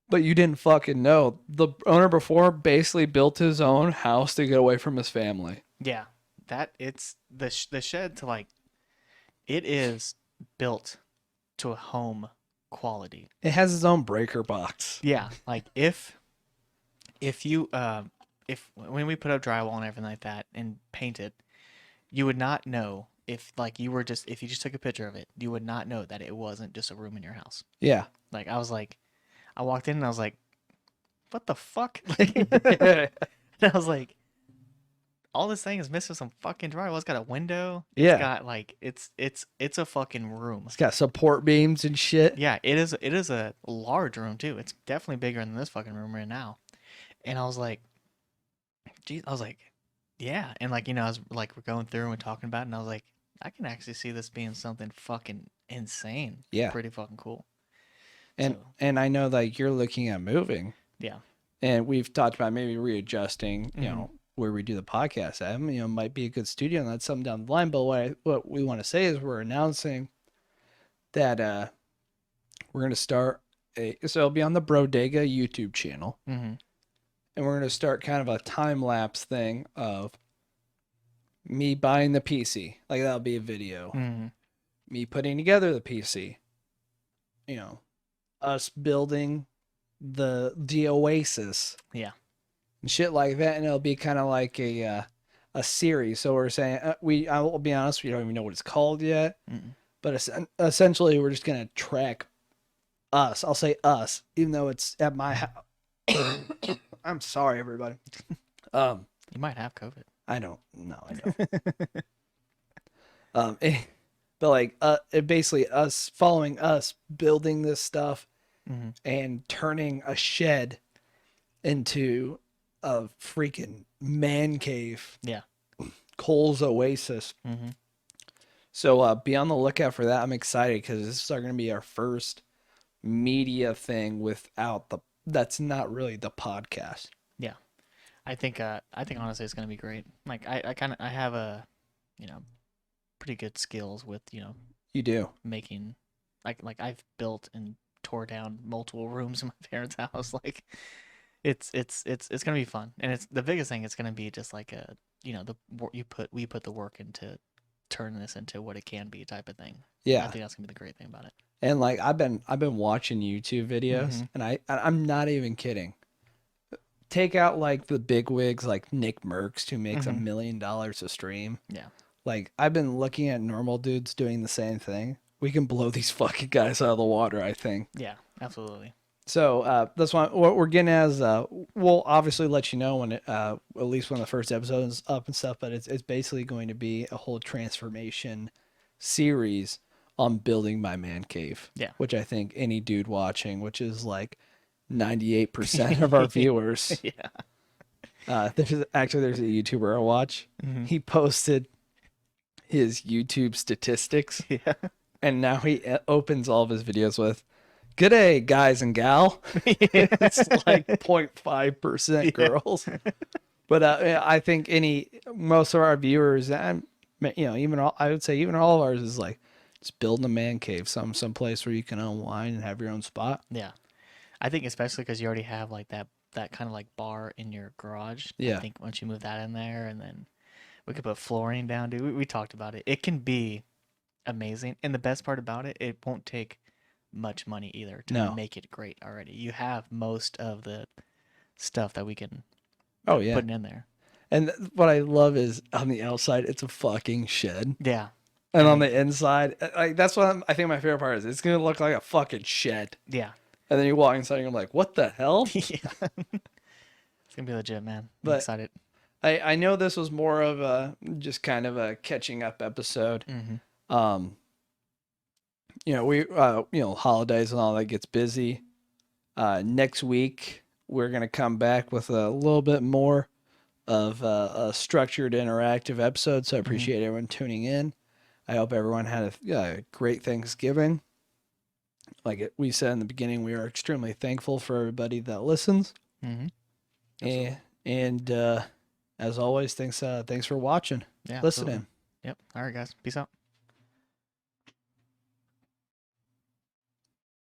[SPEAKER 1] But you didn't fucking know. The owner before basically built his own house to get away from his family.
[SPEAKER 2] Yeah. That it's the shed to like it is built to a home quality.
[SPEAKER 1] It has its own breaker box.
[SPEAKER 2] Yeah, like if you if when we put up drywall and everything like that and paint it, you would not know if like you were just if you just took a picture of it, you would not know that it wasn't just a room in your house.
[SPEAKER 1] Yeah.
[SPEAKER 2] Like I walked in and I was like, what the fuck? And I was like, all this thing is missing some fucking drywall. It's got a window.
[SPEAKER 1] Yeah.
[SPEAKER 2] It's got like it's a fucking room.
[SPEAKER 1] It's got support beams and shit.
[SPEAKER 2] Yeah, it is a large room too. It's definitely bigger than this fucking room right now. And I was like, geez, yeah. And like, I was like, we're going through and we're talking about it, and I was like, I can actually see this being something fucking insane.
[SPEAKER 1] Yeah.
[SPEAKER 2] Pretty fucking cool.
[SPEAKER 1] And
[SPEAKER 2] So,
[SPEAKER 1] and I know like you're looking at moving.
[SPEAKER 2] yeah.
[SPEAKER 1] And we've talked about maybe readjusting,
[SPEAKER 2] Mhm.
[SPEAKER 1] where we do the podcast at. Might be a good studio, and that's something down the line. But what we want to say is we're announcing that we're going to start so it'll be on the Brodega YouTube channel,
[SPEAKER 2] Mm-hmm.
[SPEAKER 1] and we're going to start kind of a time lapse thing of me buying the PC. Like that'll be a video.
[SPEAKER 2] Mm-hmm.
[SPEAKER 1] Me putting together the PC. Us building the Oasis.
[SPEAKER 2] Yeah.
[SPEAKER 1] And shit like that, and it'll be kind of like a series. So we're saying I will be honest, we don't even know what it's called yet.
[SPEAKER 2] Mm-mm.
[SPEAKER 1] But essentially, we're just gonna track us. I'll say us, even though it's at my house. I'm sorry, everybody.
[SPEAKER 2] You might have COVID.
[SPEAKER 1] I don't know. I know. But like, it basically us following us building this stuff
[SPEAKER 2] Mm-hmm.
[SPEAKER 1] and turning a shed into a freaking man cave.
[SPEAKER 2] Yeah.
[SPEAKER 1] Cole's Oasis.
[SPEAKER 2] Mm-hmm.
[SPEAKER 1] So be on the lookout for that. I'm excited because this is going to be our first media thing that's not really the podcast.
[SPEAKER 2] Yeah. I think honestly it's gonna be great. Like I have a pretty good skills with
[SPEAKER 1] You do.
[SPEAKER 2] making like I've built and tore down multiple rooms in my parents' house. Like it's gonna be fun, and it's the biggest thing. It's gonna be just like we put the work into turn this into what it can be type of thing.
[SPEAKER 1] Yeah.
[SPEAKER 2] I think that's gonna be the great thing about it.
[SPEAKER 1] And like I've been watching YouTube videos,
[SPEAKER 2] Mhm.
[SPEAKER 1] and I'm not even kidding. Take out like the big wigs like Nick Merckx, who makes $1 million a stream.
[SPEAKER 2] Yeah.
[SPEAKER 1] Like I've been looking at normal dudes doing the same thing. We can blow these fucking guys out of the water, I think.
[SPEAKER 2] Yeah, absolutely.
[SPEAKER 1] So that's what we're getting as. We'll obviously let you know when it, at least when the first episode is up and stuff. But it's basically going to be a whole transformation series on building my man cave.
[SPEAKER 2] Yeah.
[SPEAKER 1] Which I think any dude watching, which is like 98% of our viewers.
[SPEAKER 2] Yeah.
[SPEAKER 1] There's a YouTuber I watch.
[SPEAKER 2] Mm-hmm.
[SPEAKER 1] He posted his YouTube statistics,
[SPEAKER 2] Yeah.
[SPEAKER 1] and now he opens all of his videos with, "Good day, guys and gal." It's like 0.5% girls. But I think most of our viewers, and I would say even all of ours is like just building a man cave, some place where you can unwind and have your own spot.
[SPEAKER 2] Yeah. I think especially because you already have like that kind of like bar in your garage.
[SPEAKER 1] Yeah.
[SPEAKER 2] I think once you move that in there, and then we could put flooring down, dude. We talked about it. It can be amazing. And the best part about it, it won't take much money either to make it great already. You have most of the stuff that we can
[SPEAKER 1] Oh yeah,
[SPEAKER 2] put in there.
[SPEAKER 1] and what I love is on the outside, it's a fucking shed.
[SPEAKER 2] Yeah.
[SPEAKER 1] And on the inside, like that's what I think my favorite part is. It's gonna look like a fucking shed.
[SPEAKER 2] Yeah.
[SPEAKER 1] And then you walk inside and you're like, what the hell?
[SPEAKER 2] Yeah. It's gonna be legit, man. I'm
[SPEAKER 1] But
[SPEAKER 2] excited.
[SPEAKER 1] I know this was more of a just kind of a catching up episode.
[SPEAKER 2] Mm-hmm.
[SPEAKER 1] We holidays and all that gets busy. Next week we're gonna come back with a little bit more of a structured interactive episode. So I appreciate everyone tuning in. I hope everyone had a great Thanksgiving. Like we said in the beginning, we are extremely thankful for everybody that listens.
[SPEAKER 2] Mm-hmm.
[SPEAKER 1] And as always, thanks for watching, listening.
[SPEAKER 2] Absolutely. Yep. All right, guys. Peace out.